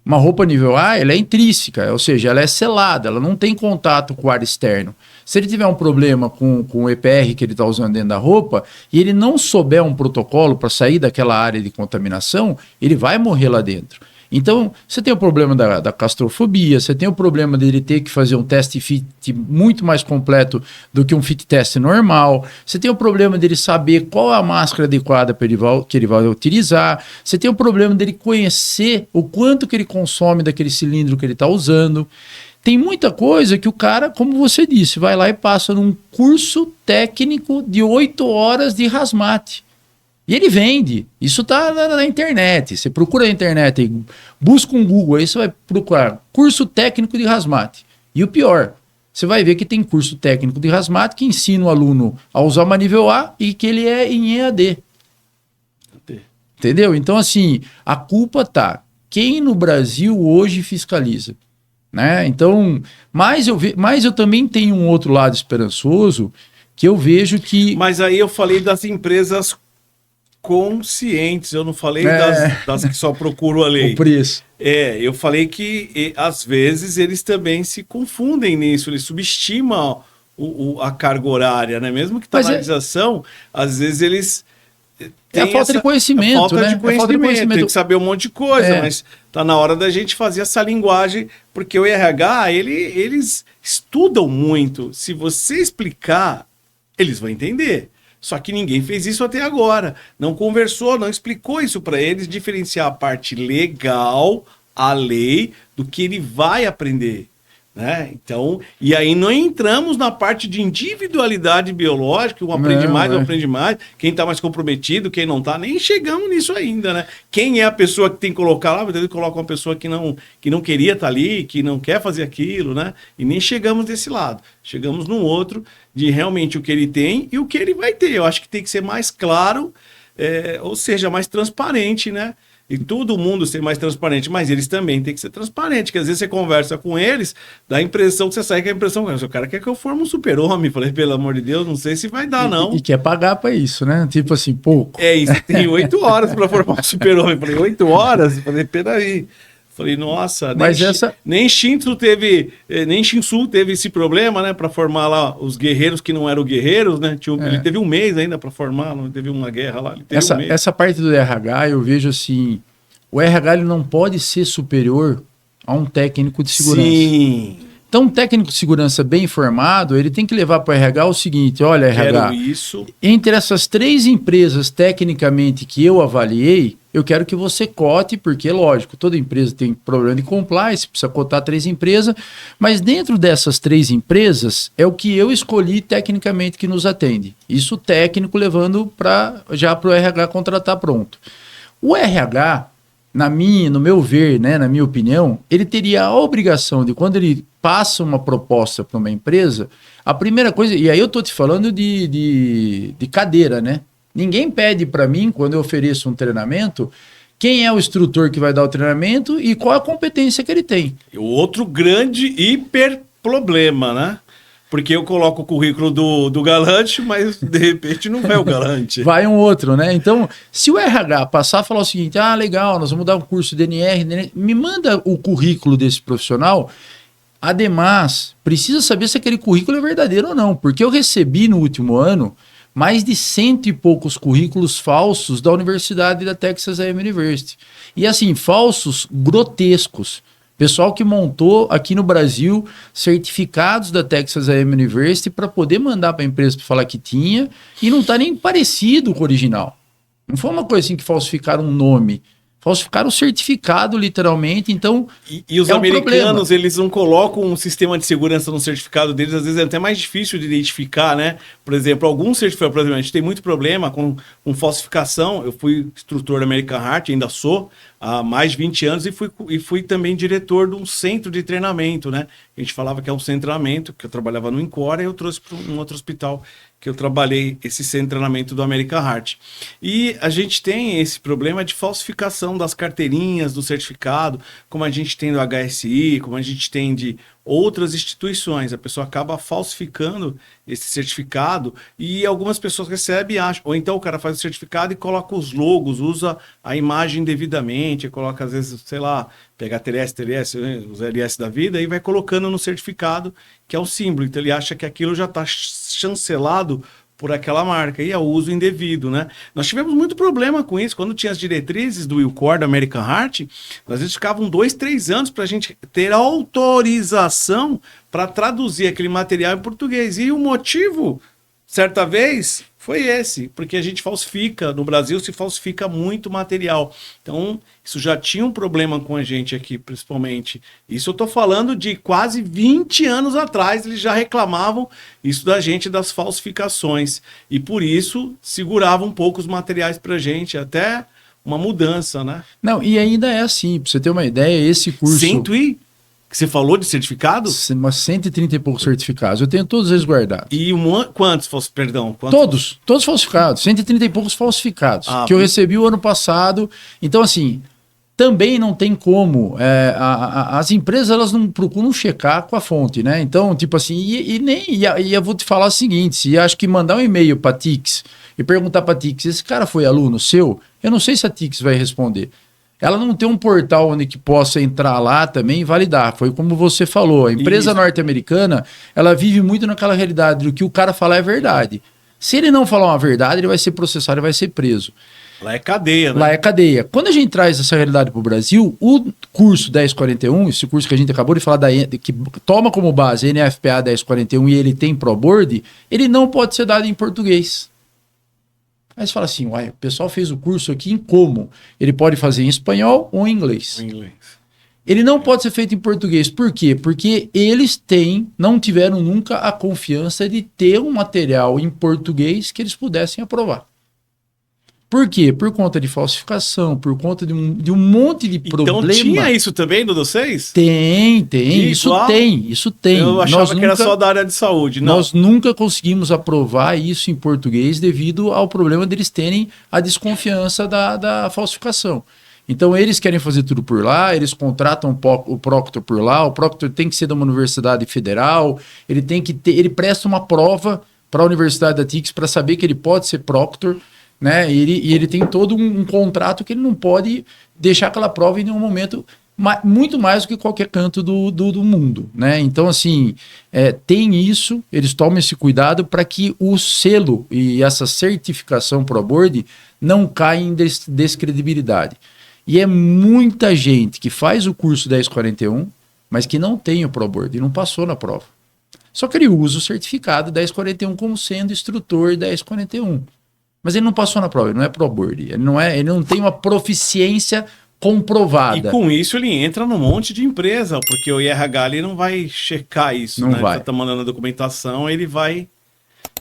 Uma roupa nível A, ela é intrínseca, ou seja, ela é selada, ela não tem contato com o ar externo. Se ele tiver um problema com o EPR que ele está usando dentro da roupa e ele não souber um protocolo para sair daquela área de contaminação, ele vai morrer lá dentro. Então, você tem o problema da claustrofobia, você tem o problema dele ter que fazer um teste fit muito mais completo do que um fit test normal, você tem o problema dele saber qual é a máscara adequada que ele vai utilizar, você tem o problema dele conhecer o quanto que ele consome daquele cilindro que ele está usando. Tem muita coisa que o cara, como você disse, vai lá e passa num curso técnico de 8 horas de hazmat. E ele vende. Isso está na internet. Você procura na internet, busca um Google, aí você vai procurar curso técnico de hazmat. E o pior, você vai ver que tem curso técnico de hazmat que ensina o aluno a usar uma nível A e que ele é em EAD. Entendeu? Então, assim, a culpa tá. Quem no Brasil hoje fiscaliza? Né? Então, mas eu também tenho um outro lado esperançoso, que eu vejo que... Mas aí eu falei das empresas conscientes, eu não falei das que só procuram a lei. O preço. Eu falei que às vezes eles também se confundem nisso, eles subestimam a carga horária, né? Mesmo que está na legislação, às vezes eles a falta de conhecimento, falta de conhecimento, tem que saber um monte de coisa, mas tá na hora da gente fazer essa linguagem, porque o RH, eles estudam muito. Se você explicar, eles vão entender. Só que ninguém fez isso até agora. Não conversou, não explicou isso para eles, diferenciar a parte legal, a lei, do que ele vai aprender. Né? Então, e aí não entramos na parte de individualidade biológica, um aprende mais, um aprende mais, quem está mais comprometido, quem não está, nem chegamos nisso ainda, né? Quem é a pessoa que tem que colocar lá, ele coloca uma pessoa que não queria estar ali, que não quer fazer aquilo, né? E nem chegamos desse lado, chegamos num outro de realmente o que ele tem e o que ele vai ter. Eu acho que tem que ser mais claro, ou seja, mais transparente, né? E todo mundo ser mais transparente, mas eles também têm que ser transparentes, que às vezes você conversa com eles, dá a impressão que você sai com a impressão que o cara quer que eu forme um super-homem. Falei, pelo amor de Deus, não sei se vai dar, não. E quer pagar pra isso, né? Tipo assim, pouco. Isso tem 8 horas para formar um super-homem. Falei, 8 horas? Falei, peraí. Falei, nossa, mas nem Shinsu teve esse problema, né, para formar lá os guerreiros que não eram guerreiros, né? Ele teve um mês ainda para formar, não teve uma guerra lá. Ele teve um mês. Essa parte do RH, eu vejo assim, o RH ele não pode ser superior a um técnico de segurança. Sim. Então, um técnico de segurança bem informado, ele tem que levar para o RH o seguinte, olha, RH, entre essas 3 empresas tecnicamente que eu avaliei, eu quero que você cote, porque, lógico, toda empresa tem problema de compliance, precisa cotar 3 empresas, mas dentro dessas 3 empresas é o que eu escolhi tecnicamente que nos atende. Isso técnico levando já para o RH contratar pronto. O RH, no meu ver, né, na minha opinião, ele teria a obrigação de, quando ele passa uma proposta para uma empresa, a primeira coisa, e aí eu estou te falando de cadeira, né? Ninguém pede para mim, quando eu ofereço um treinamento, quem é o instrutor que vai dar o treinamento e qual a competência que ele tem. O outro grande hiper problema, né? Porque eu coloco o currículo do Galante, mas de repente não vai o Galante. Vai um outro, né? Então, se o RH passar e falar o seguinte, legal, nós vamos dar um curso de DNR, me manda o currículo desse profissional. Ademais, precisa saber se aquele currículo é verdadeiro ou não, porque eu recebi no último ano mais de 100 e poucos currículos falsos da Universidade da Texas A&M University. E assim, falsos grotescos. Pessoal que montou aqui no Brasil certificados da Texas A&M University para poder mandar para a empresa para falar que tinha e não está nem parecido com o original. Não foi uma coisa assim que falsificaram um nome. falsificaram o certificado, literalmente, então E os americanos, eles não colocam um sistema de segurança no certificado deles, às vezes é até mais difícil de identificar, né? Por exemplo, alguns certificados, por exemplo, a gente tem muito problema com falsificação. Eu fui instrutor da American Heart, ainda sou, há mais de 20 anos, e fui também diretor de um centro de treinamento, né? A gente falava que é um centro de treinamento, que eu trabalhava no Incora, e eu trouxe para um outro hospital que eu trabalhei esse centro de treinamento do American Heart. E a gente tem esse problema de falsificação das carteirinhas, do certificado, como a gente tem do HSI, como a gente tem de outras instituições. A pessoa acaba falsificando esse certificado e algumas pessoas recebem e acham. Ou então o cara faz o certificado e coloca os logos, usa a imagem devidamente, coloca às vezes, sei lá, pega TLS, os LS da vida e vai colocando no certificado, que é o símbolo. Então ele acha que aquilo já está chancelado por aquela marca, e é o uso indevido, né? Nós tivemos muito problema com isso. Quando tinha as diretrizes do Wilcor, da American Heart, às vezes ficavam 2, 3 anos para a gente ter autorização para traduzir aquele material em português. E o motivo, certa vez, foi esse, porque a gente falsifica, no Brasil se falsifica muito material. Então, isso já tinha um problema com a gente aqui, principalmente. Isso eu estou falando de quase 20 anos atrás, eles já reclamavam isso da gente, das falsificações. E por isso, seguravam um pouco os materiais para a gente, até uma mudança, né? Não, e ainda é assim, para você ter uma ideia, esse curso... Que você falou de certificado? Umas 130 e poucos certificados. Eu tenho todos eles guardados. E quantos Todos falsificados. 130 e poucos falsificados. Que eu recebi o ano passado. Então, assim, também não tem como. As empresas, elas não procuram checar com a fonte, né? Então, tipo assim, e eu vou te falar o seguinte, se acho que mandar um e-mail para a TICS e perguntar para a TICS, esse cara foi aluno seu? Eu não sei se a TICS vai responder. Ela não tem um portal onde que possa entrar lá também e validar. Foi como você falou, a empresa norte-americana, ela vive muito naquela realidade do que o cara falar é verdade. Se ele não falar uma verdade, ele vai ser processado e vai ser preso. Lá é cadeia, né? Lá é cadeia. Quando a gente traz essa realidade para o Brasil, o curso 1041, esse curso que a gente acabou de falar, que toma como base NFPA 1041 e ele tem ProBoard, ele não pode ser dado em português. Aí você fala assim, uai, o pessoal fez o curso aqui em como? Ele pode fazer em espanhol ou em inglês. Ele não pode ser feito em português. Por quê? Porque eles não tiveram nunca a confiança de ter um material em português que eles pudessem aprovar. Por quê? Por conta de falsificação, por conta de um monte de problema. Então tinha isso também no vocês? Tem. Isso tem. Eu achava que era só da área de saúde. Não. Nós nunca conseguimos aprovar isso em português devido ao problema deles terem a desconfiança da falsificação. Então eles querem fazer tudo por lá, eles contratam o Proctor por lá, o Proctor tem que ser de uma universidade federal, ele presta uma prova para a Universidade da TICS para saber que ele pode ser Proctor, né? E ele tem todo um contrato que ele não pode deixar aquela prova em nenhum momento, muito mais do que qualquer canto do mundo, né? Então, assim, tem isso, eles tomam esse cuidado para que o selo e essa certificação ProBoard não caia em descredibilidade. E é muita gente que faz o curso 1041, mas que não tem o ProBoard e não passou na prova. Só que ele usa o certificado 1041 como sendo instrutor 1041. Mas ele não passou na prova, ele não é ProBoard. Ele não tem uma proficiência comprovada. E com isso ele entra num monte de empresa, porque o IRH ele não vai checar isso. Não vai. Ele tá mandando a documentação,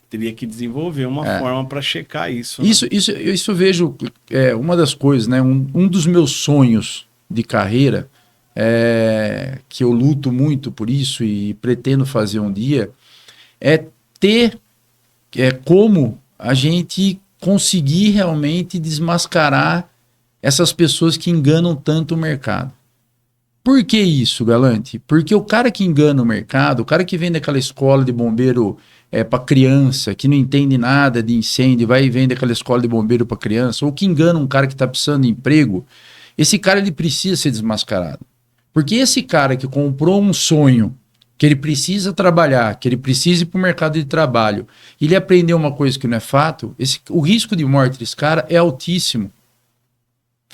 teria que desenvolver uma forma para checar isso. Né? Isso eu vejo, uma das coisas, né? Um dos meus sonhos de carreira, que eu luto muito por isso e pretendo fazer um dia, é ter como a gente conseguir realmente desmascarar essas pessoas que enganam tanto o mercado. Por que isso, Galante? Porque o cara que engana o mercado, o cara que vem daquela escola de bombeiro para criança, que não entende nada de incêndio, vai e vem daquela escola de bombeiro para criança, ou que engana um cara que está precisando de emprego, esse cara ele precisa ser desmascarado. Porque esse cara que comprou um sonho, que ele precisa trabalhar, que ele precisa ir para o mercado de trabalho, e ele aprendeu uma coisa que não é fato, o risco de morte desse cara é altíssimo.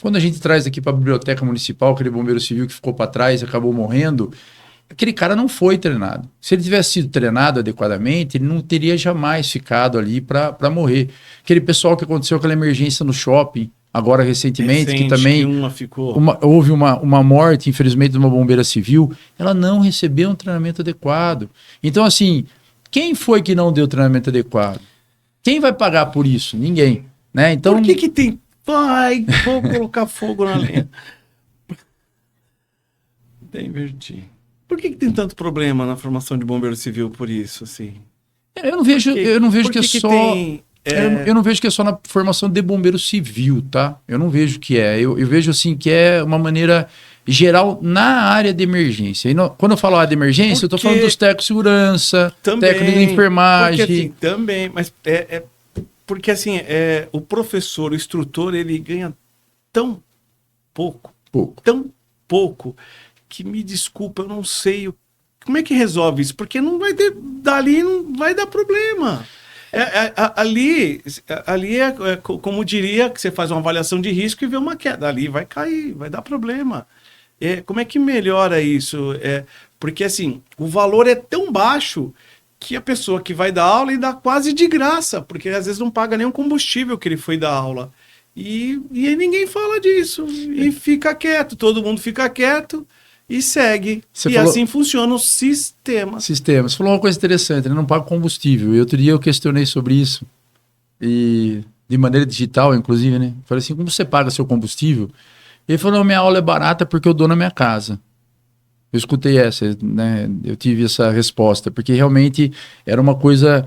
Quando a gente traz aqui para a biblioteca municipal, aquele bombeiro civil que ficou para trás e acabou morrendo, aquele cara não foi treinado. Se ele tivesse sido treinado adequadamente, ele não teria jamais ficado ali para morrer. Aquele pessoal que aconteceu aquela emergência no shopping, agora recentemente, que também uma ficou... houve uma morte, infelizmente, de uma bombeira civil, ela não recebeu um treinamento adequado. Então, assim, quem foi que não deu treinamento adequado? Quem vai pagar por isso? Ninguém. Né? Então, por que tem... Ai, vou colocar fogo na lenha. Inverti. Por que tem tanto problema na formação de bombeiro civil por isso, assim? Eu não vejo que é só... Eu não vejo que é só na formação de bombeiro civil, tá? Eu não vejo que é. Eu vejo, assim, que é uma maneira geral na área de emergência. E quando eu falo área de emergência, eu tô falando dos técnicos de segurança, técnico de enfermagem. Porque, assim, também, mas porque, assim, o professor, o instrutor, ele ganha tão pouco, tão pouco, que me desculpa, eu não sei como é que resolve isso, porque não vai ter, dali não vai dar problema. Ali é como diria, que você faz uma avaliação de risco e vê uma queda, ali vai cair, vai dar problema. Como é que melhora isso? Porque, assim, o valor é tão baixo que a pessoa que vai dar aula e dá quase de graça, porque às vezes não paga nem o combustível que ele foi dar aula. E aí ninguém fala disso, e fica quieto, todo mundo fica quieto e segue. Assim funciona o sistema. Você falou uma coisa interessante, ele não paga combustível. E outro dia eu questionei sobre isso, e de maneira digital, inclusive, né? Falei assim, como você paga seu combustível? Ele falou, minha aula é barata porque eu dou na minha casa. Eu escutei essa, né? Eu tive essa resposta, porque realmente era uma coisa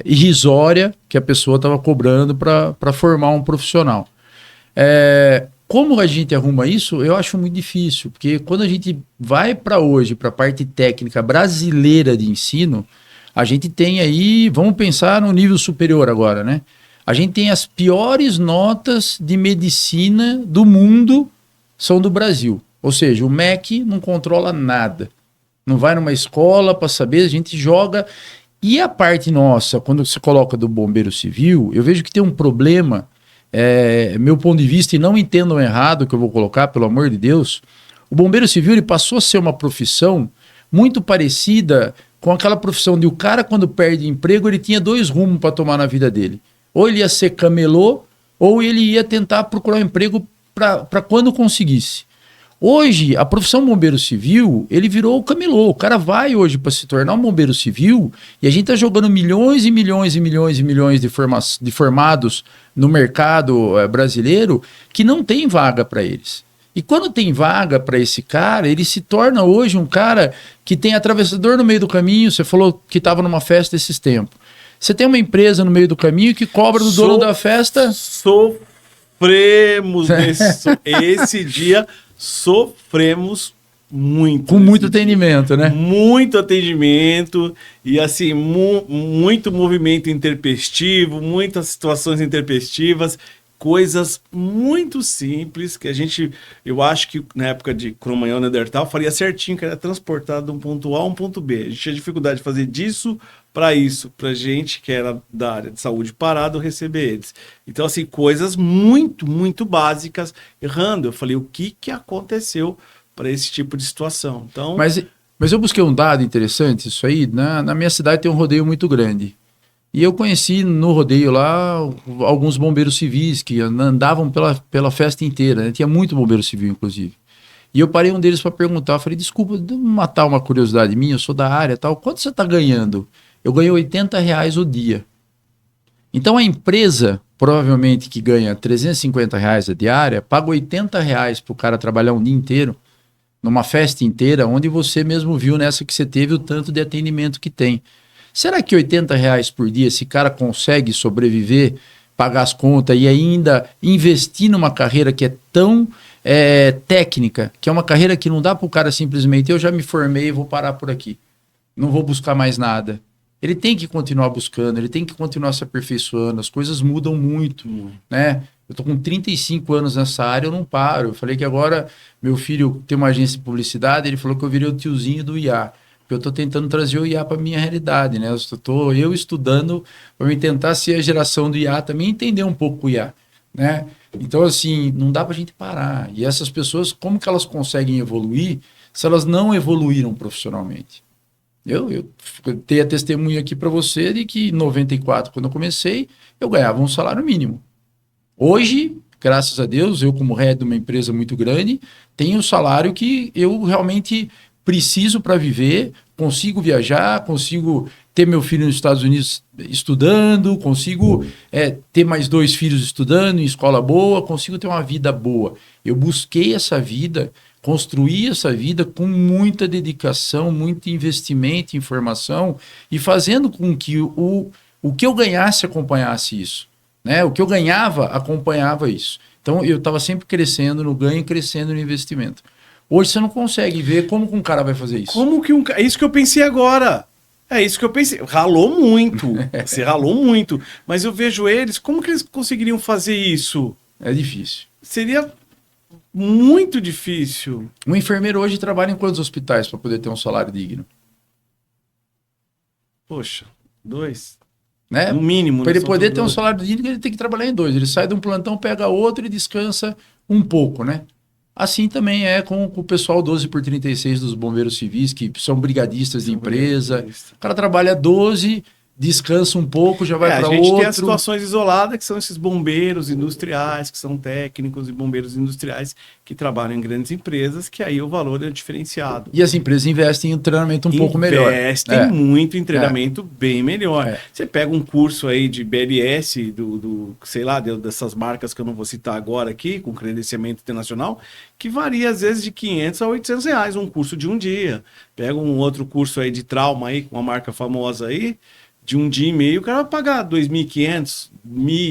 irrisória que a pessoa estava cobrando para formar um profissional. Como a gente arruma isso, eu acho muito difícil, porque quando a gente vai para hoje, para a parte técnica brasileira de ensino, a gente tem aí, vamos pensar no nível superior agora, né? A gente tem as piores notas de medicina do mundo, são do Brasil. Ou seja, o MEC não controla nada. Não vai numa escola para saber, a gente joga. E a parte nossa, quando você coloca do bombeiro civil, eu vejo que tem um problema, meu ponto de vista, e não entendam errado o que eu vou colocar, pelo amor de Deus, o bombeiro civil ele passou a ser uma profissão muito parecida com aquela profissão de o cara, quando perde emprego, ele tinha 2 rumos para tomar na vida dele. Ou ele ia ser camelô, ou ele ia tentar procurar um emprego para quando conseguisse. Hoje, a profissão bombeiro civil, ele virou o camelô. O cara vai hoje para se tornar um bombeiro civil e a gente está jogando milhões e milhões e milhões e milhões de formados no mercado brasileiro que não tem vaga para eles. E quando tem vaga para esse cara, ele se torna hoje um cara que tem atravessador no meio do caminho. Você falou que estava numa festa esses tempos. Você tem uma empresa no meio do caminho que cobra do dono da festa... Sofremos esse dia... Sofremos muito. Com muito atendimento, né? Muito atendimento e, assim, muito movimento intempestivo, muitas situações intempestivas, coisas muito simples que eu acho que na época de Cro-Magnon Neandertal faria certinho, que era transportado de um ponto A a um ponto B. A gente tinha dificuldade de fazer disso para gente que era da área de saúde parado receber eles. Então, assim, coisas muito, muito básicas, errando. Eu falei, o que aconteceu para esse tipo de situação? Então... Mas eu busquei um dado interessante, isso aí, na minha cidade tem um rodeio muito grande. E eu conheci no rodeio lá alguns bombeiros civis que andavam pela festa inteira, né? Tinha muito bombeiro civil, inclusive. E eu parei um deles para perguntar, eu falei, desculpa, matar uma curiosidade minha, eu sou da área e tal, quanto você está ganhando? Eu ganho R$80 o dia. Então a empresa, provavelmente que ganha R$350 a diária, paga R$80 para o cara trabalhar um dia inteiro, numa festa inteira, onde você mesmo viu nessa que você teve o tanto de atendimento que tem. Será que R$80 por dia esse cara consegue sobreviver, pagar as contas e ainda investir numa carreira que é tão técnica, que é uma carreira que não dá para o cara simplesmente, eu já me formei e vou parar por aqui, não vou buscar mais nada. Ele tem que continuar buscando, ele tem que continuar se aperfeiçoando, as coisas mudam muito, né? Eu tô com 35 anos nessa área, eu não paro. Eu falei que agora meu filho tem uma agência de publicidade, ele falou que eu virei o tiozinho do IA. Eu estou tentando trazer o IA para a minha realidade, né? Eu estudando para me tentar ser a geração do IA também, entender um pouco o IA, né? Então, assim, não dá para a gente parar. E essas pessoas, como que elas conseguem evoluir se elas não evoluíram profissionalmente? Eu tenho a testemunha aqui para você de que em 94, quando eu comecei, eu ganhava um salário mínimo. Hoje, graças a Deus, eu como head de uma empresa muito grande, tenho o salário que eu realmente preciso para viver, consigo viajar, consigo ter meu filho nos Estados Unidos estudando, consigo ter mais 2 filhos estudando em escola boa, consigo ter uma vida boa. Eu busquei essa vida, construí essa vida com muita dedicação, muito investimento em formação e fazendo com que o que eu ganhasse acompanhasse isso. Né? O que eu ganhava acompanhava isso. Então eu estava sempre crescendo no ganho e crescendo no investimento. Hoje você não consegue ver como que um cara vai fazer isso. Como que é isso que eu pensei agora. É isso que eu pensei. Ralou muito. Você ralou muito. Mas eu vejo eles, como que eles conseguiriam fazer isso? É difícil. Seria muito difícil. Um enfermeiro hoje trabalha em quantos hospitais para poder ter um salário digno? Poxa, 2. Né? No mínimo. Para ele poder ter um salário digno, ele tem que trabalhar em 2. Ele sai de um plantão, pega outro e descansa um pouco, né? Assim também é com o pessoal 12 por 36 dos bombeiros civis, que são brigadistas de empresa. O cara trabalha 12, descansa um pouco, já vai para outro. A gente tem as situações isoladas, que são esses bombeiros industriais, que são técnicos e bombeiros industriais que trabalham em grandes empresas, que aí o valor é diferenciado. E as empresas investem em treinamento um pouco melhor. Investem muito em treinamento bem melhor. Você pega um curso aí de BLS, sei lá, dessas marcas que eu não vou citar agora aqui, com credenciamento internacional, que varia às vezes de 500 a 800 reais, um curso de um dia. Pega um outro curso aí de trauma aí, com uma marca famosa aí, de um dia e meio, o cara vai pagar 2.500,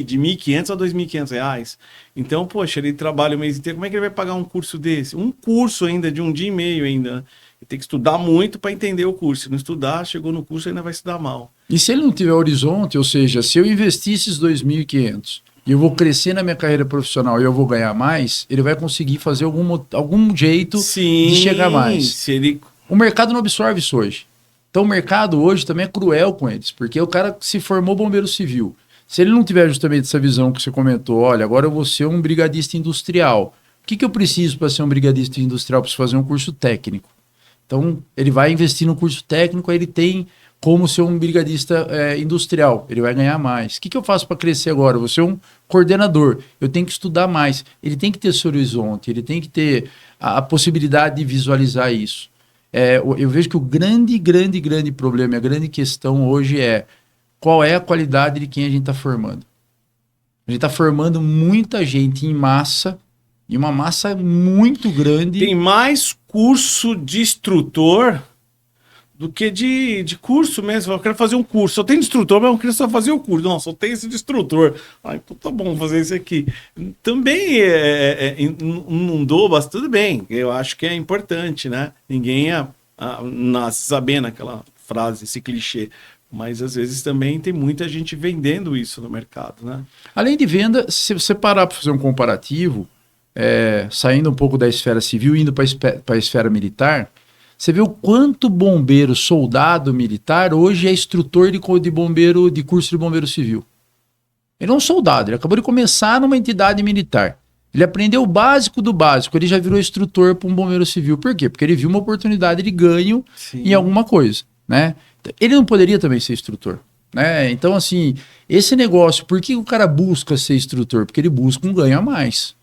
de 1.500 a 2.500 reais. Então, poxa, ele trabalha o mês inteiro, como é que ele vai pagar um curso desse? Um curso ainda, de um dia e meio ainda. Ele tem que estudar muito para entender o curso. Se não estudar, chegou no curso, ainda vai estudar mal. E se ele não tiver horizonte, ou seja, se eu investir esses 2.500 e eu vou crescer na minha carreira profissional e eu vou ganhar mais, ele vai conseguir fazer algum jeito de chegar mais. O mercado não absorve isso hoje. Então o mercado hoje também é cruel com eles, porque o cara se formou bombeiro civil. Se ele não tiver justamente essa visão que você comentou, olha, agora eu vou ser um brigadista industrial. O que eu preciso para ser um brigadista industrial? Eu preciso fazer um curso técnico. Então ele vai investir no curso técnico, aí ele tem como ser um brigadista industrial, ele vai ganhar mais. O que eu faço para crescer agora? Eu vou ser um coordenador, eu tenho que estudar mais. Ele tem que ter esse horizonte, ele tem que ter a possibilidade de visualizar isso. Eu vejo que o grande problema, a grande questão hoje é qual é a qualidade de quem a gente está formando. A gente está formando muita gente em massa, e uma massa muito grande. Tem mais curso de instrutor do que de curso mesmo. Eu quero fazer um curso. Só tem de instrutor, mas eu quero só fazer o curso. Não, só tem esse de instrutor. Então tá bom, vou fazer esse aqui. Também não dou, mas tudo bem. Eu acho que é importante, né? Ninguém nasce sabendo aquela frase, esse clichê. Mas às vezes também tem muita gente vendendo isso no mercado, né? Além de venda, se você parar para fazer um comparativo, saindo um pouco da esfera civil, indo para a esfera militar, você vê o quanto bombeiro, soldado militar, hoje é instrutor de bombeiro, de curso de bombeiro civil. Ele é um soldado, ele acabou de começar numa entidade militar. Ele aprendeu o básico do básico, ele já virou instrutor para um bombeiro civil. Por quê? Porque ele viu uma oportunidade de ganho em alguma coisa, né? Ele não poderia também ser instrutor, né? Então, assim, esse negócio, por que o cara busca ser instrutor? Porque ele busca um ganho a mais.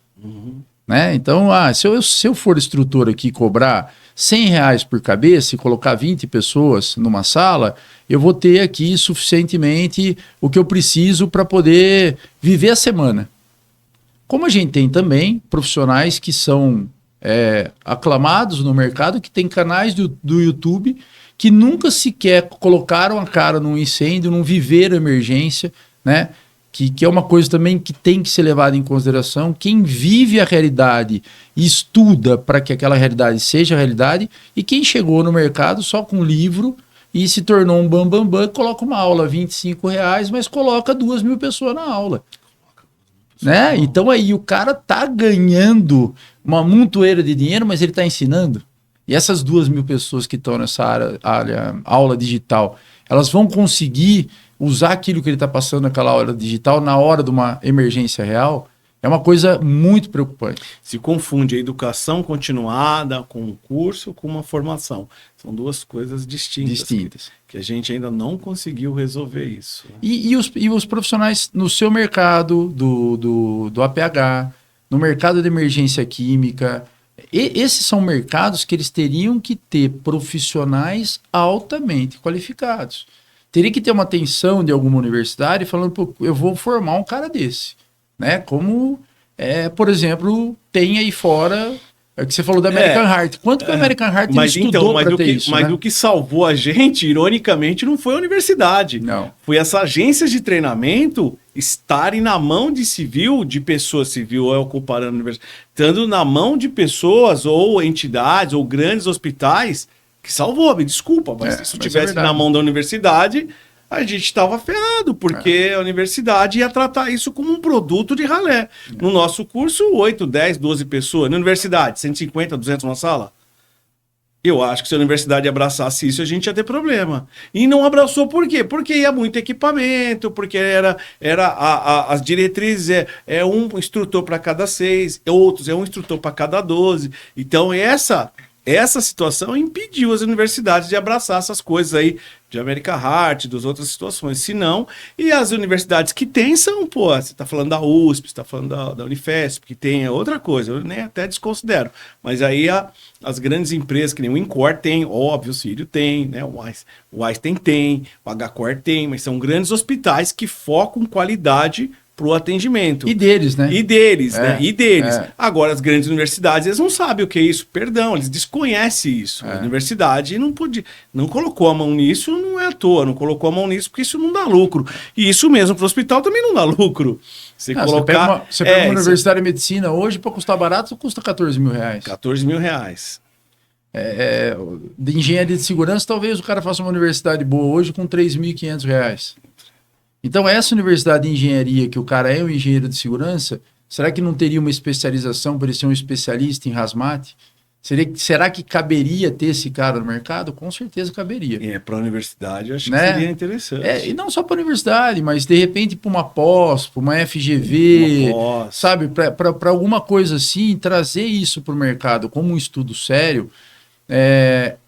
Né? Então, se eu for instrutor aqui e cobrar R$100 por cabeça e colocar 20 pessoas numa sala, eu vou ter aqui suficientemente o que eu preciso para poder viver a semana. Como a gente tem também profissionais que são aclamados no mercado, que tem canais do YouTube que nunca sequer colocaram a cara num incêndio, num viveiro emergência, né? Que é uma coisa também que tem que ser levada em consideração. Quem vive a realidade e estuda para que aquela realidade seja realidade, e quem chegou no mercado só com livro e se tornou um bambambam, coloca uma aula R$25, mas coloca 2.000 pessoas na aula. Né? Então aí o cara tá ganhando uma montoeira de dinheiro, mas ele está ensinando. E essas 2.000 pessoas que estão nessa área aula digital, elas vão conseguir usar aquilo que ele está passando naquela hora digital na hora de uma emergência real. É uma coisa muito preocupante. Se confunde a educação continuada com um curso, com uma formação. São duas coisas distintas. Que a gente ainda não conseguiu resolver isso. E os profissionais no seu mercado do APH, no mercado de emergência química, esses são mercados que eles teriam que ter profissionais altamente qualificados. Teria que ter uma atenção de alguma universidade falando, pô, eu vou formar um cara desse. Né? Como, por exemplo, tem aí fora, que você falou da American Heart. Quanto que a American Heart estudou para ter isso? Mas o que salvou a gente, ironicamente, não foi a universidade. Não. Foi as agências de treinamento estarem na mão de pessoa civil, comparando a universidade, estando na mão de pessoas ou entidades ou grandes hospitais, que salvou, me desculpa, mas se tivesse na mão da universidade, a gente estava ferrado, porque a universidade ia tratar isso como um produto de ralé. No nosso curso, 8, 10, 12 pessoas. Na universidade, 150, 200 numa sala. Eu acho que se a universidade abraçasse isso, a gente ia ter problema. E não abraçou por quê? Porque ia muito equipamento, porque as diretrizes é um instrutor para cada 6, outros é um instrutor para cada 12. Então essa situação impediu as universidades de abraçar essas coisas aí, de American Heart, das outras situações. Se não, e as universidades que tem são, você está falando da USP, você está falando da Unifesp, que tem outra coisa, eu nem até desconsidero. Mas aí as grandes empresas, que nem o Incor tem, óbvio, o Sírio tem, né? O Einstein tem, o HCor tem, mas são grandes hospitais que focam qualidade para o atendimento. E deles, né? E deles. Agora, as grandes universidades, eles não sabem o que é isso. Perdão, eles desconhecem isso. A universidade não colocou a mão nisso, não é à toa. Não colocou a mão nisso porque isso não dá lucro. E isso mesmo para o hospital também não dá lucro. Você pega uma universidade de medicina hoje, para custar barato, custa 14 mil reais. 14 mil reais. De engenharia de segurança, talvez o cara faça uma universidade boa hoje com 3.500 reais. Então, essa universidade de engenharia, que o cara é um engenheiro de segurança, será que não teria uma especialização para ele ser um especialista em hazmat? Será que caberia ter esse cara no mercado? Com certeza caberia. Para a universidade, eu acho que seria interessante. E não só para a universidade, mas de repente para uma pós, para uma FGV, sabe? Para alguma coisa assim, trazer isso para o mercado como um estudo sério.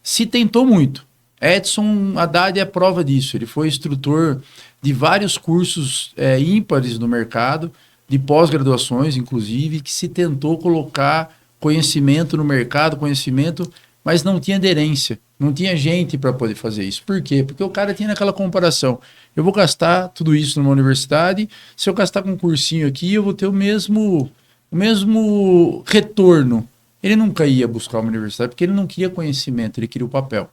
Se tentou muito. Edson Haddad é prova disso. Ele foi instrutor de vários cursos ímpares no mercado, de pós-graduações, inclusive, que se tentou colocar conhecimento no mercado, mas não tinha aderência, não tinha gente para poder fazer isso. Por quê? Porque o cara tinha aquela comparação. Eu vou gastar tudo isso numa universidade, se eu gastar com um cursinho aqui, eu vou ter o mesmo retorno. Ele nunca ia buscar uma universidade, porque ele não queria conhecimento, ele queria o papel.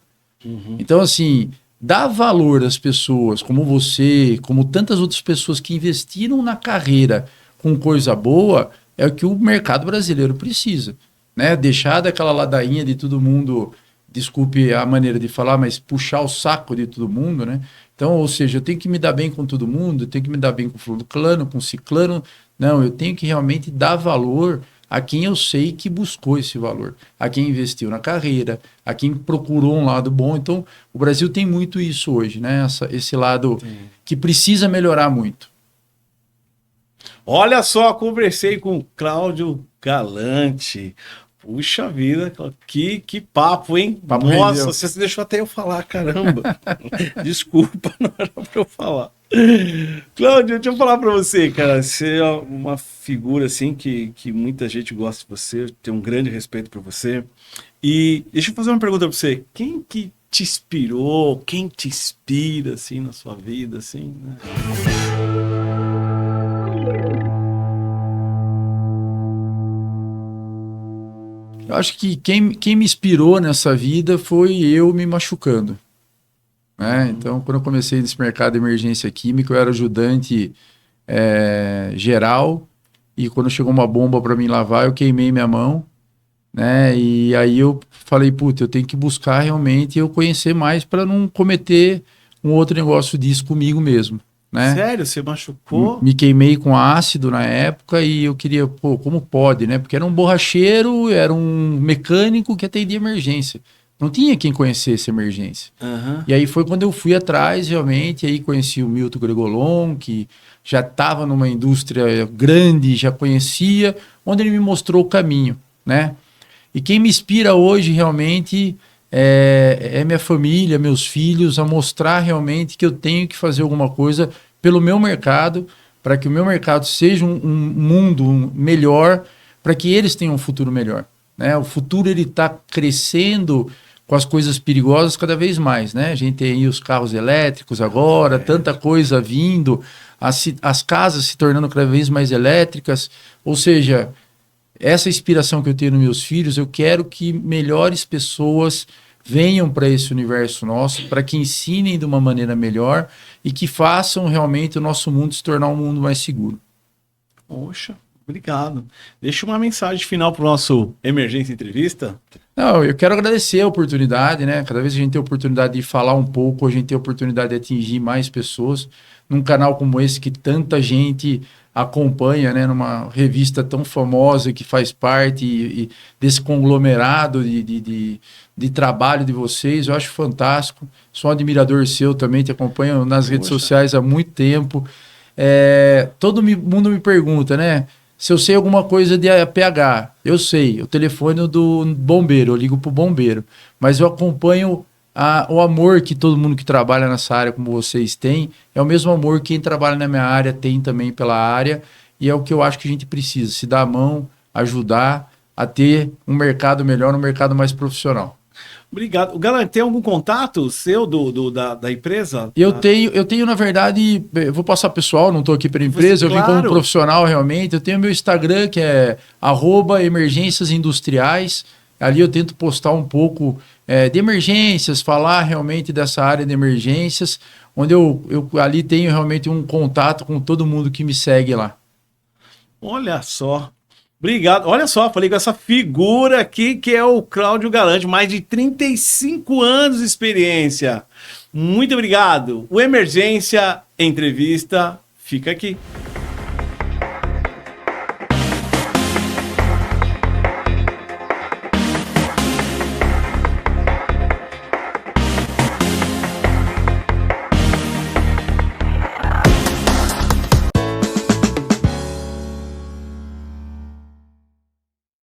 Então, assim, dar valor às pessoas como você, como tantas outras pessoas que investiram na carreira com coisa boa, é o que o mercado brasileiro precisa. Né? Deixar daquela ladainha de todo mundo, desculpe a maneira de falar, mas puxar o saco de todo mundo, né? Então, ou seja, eu tenho que me dar bem com todo mundo, eu tenho que me dar bem com o fulano, com o ciclano. Não, eu tenho que realmente dar valor a quem eu sei que buscou esse valor, a quem investiu na carreira, a quem procurou um lado bom. Então, o Brasil tem muito isso hoje, né? Esse lado que precisa melhorar muito. Olha só, conversei com o Cláudio Galante. Puxa vida, que papo, hein? Papo Nossa, rendeu. você deixou até eu falar, caramba. Desculpa, não era pra eu falar. Cláudio, deixa eu falar pra você, cara. Você é uma figura, assim, que muita gente gosta de você, tem um grande respeito por você. E deixa eu fazer uma pergunta pra você. Quem que te inspirou, quem te inspira, assim, na sua vida, assim, né? Eu acho que quem me inspirou nessa vida foi eu me machucando. Né? Então, quando eu comecei nesse mercado de emergência química, eu era ajudante geral, e quando chegou uma bomba para mim lavar, eu queimei minha mão, né? E aí eu falei, puta, eu tenho que buscar realmente eu conhecer mais para não cometer um outro negócio disso comigo mesmo. Né? Sério? Você machucou? Me queimei com ácido na época e eu queria, como pode, né? Porque era um borracheiro, era um mecânico que atendia emergência. Não tinha quem conhecesse emergência. Aham. E aí foi quando eu fui atrás, realmente, aí conheci o Milton Gregolon, que já estava numa indústria grande, já conhecia, onde ele me mostrou o caminho, né? E quem me inspira hoje, realmente, é minha família, meus filhos, a mostrar realmente que eu tenho que fazer alguma coisa pelo meu mercado, para que o meu mercado seja um mundo melhor, para que eles tenham um futuro melhor, né? O futuro, ele está crescendo com as coisas perigosas cada vez mais, né? A gente tem aí os carros elétricos agora, tanta coisa vindo, as casas se tornando cada vez mais elétricas, ou seja, essa inspiração que eu tenho nos meus filhos, eu quero que melhores pessoas venham para esse universo nosso, para que ensinem de uma maneira melhor e que façam realmente o nosso mundo se tornar um mundo mais seguro. Poxa, obrigado. Deixa uma mensagem final para o nosso Emergência Entrevista. Não, eu quero agradecer a oportunidade, né? Cada vez a gente tem a oportunidade de falar um pouco, a gente tem a oportunidade de atingir mais pessoas num canal como esse que tanta gente acompanha, né? Numa revista tão famosa que faz parte desse conglomerado de trabalho de vocês. Eu acho fantástico. Sou um admirador seu também, te acompanho nas redes sociais há muito tempo. Todo mundo me pergunta, né? Se eu sei alguma coisa de APH, eu sei, o telefone do bombeiro, eu ligo para o bombeiro, mas eu acompanho o amor que todo mundo que trabalha nessa área, como vocês têm, é o mesmo amor que quem trabalha na minha área tem também pela área, e é o que eu acho que a gente precisa, se dar a mão, ajudar a ter um mercado melhor, um mercado mais profissional. Obrigado. Galera, tem algum contato seu da empresa? Eu tenho, na verdade, eu vou passar pessoal, não estou aqui pela empresa, eu vim como profissional realmente. Eu tenho meu Instagram, que é @emergênciasindustriais. Ali eu tento postar um pouco de emergências, falar realmente dessa área de emergências, onde eu ali tenho realmente um contato com todo mundo que me segue lá. Olha só. Obrigado. Olha só, falei com essa figura aqui que é o Cláudio Galante, mais de 35 anos de experiência. Muito obrigado. O Emergência Entrevista fica aqui.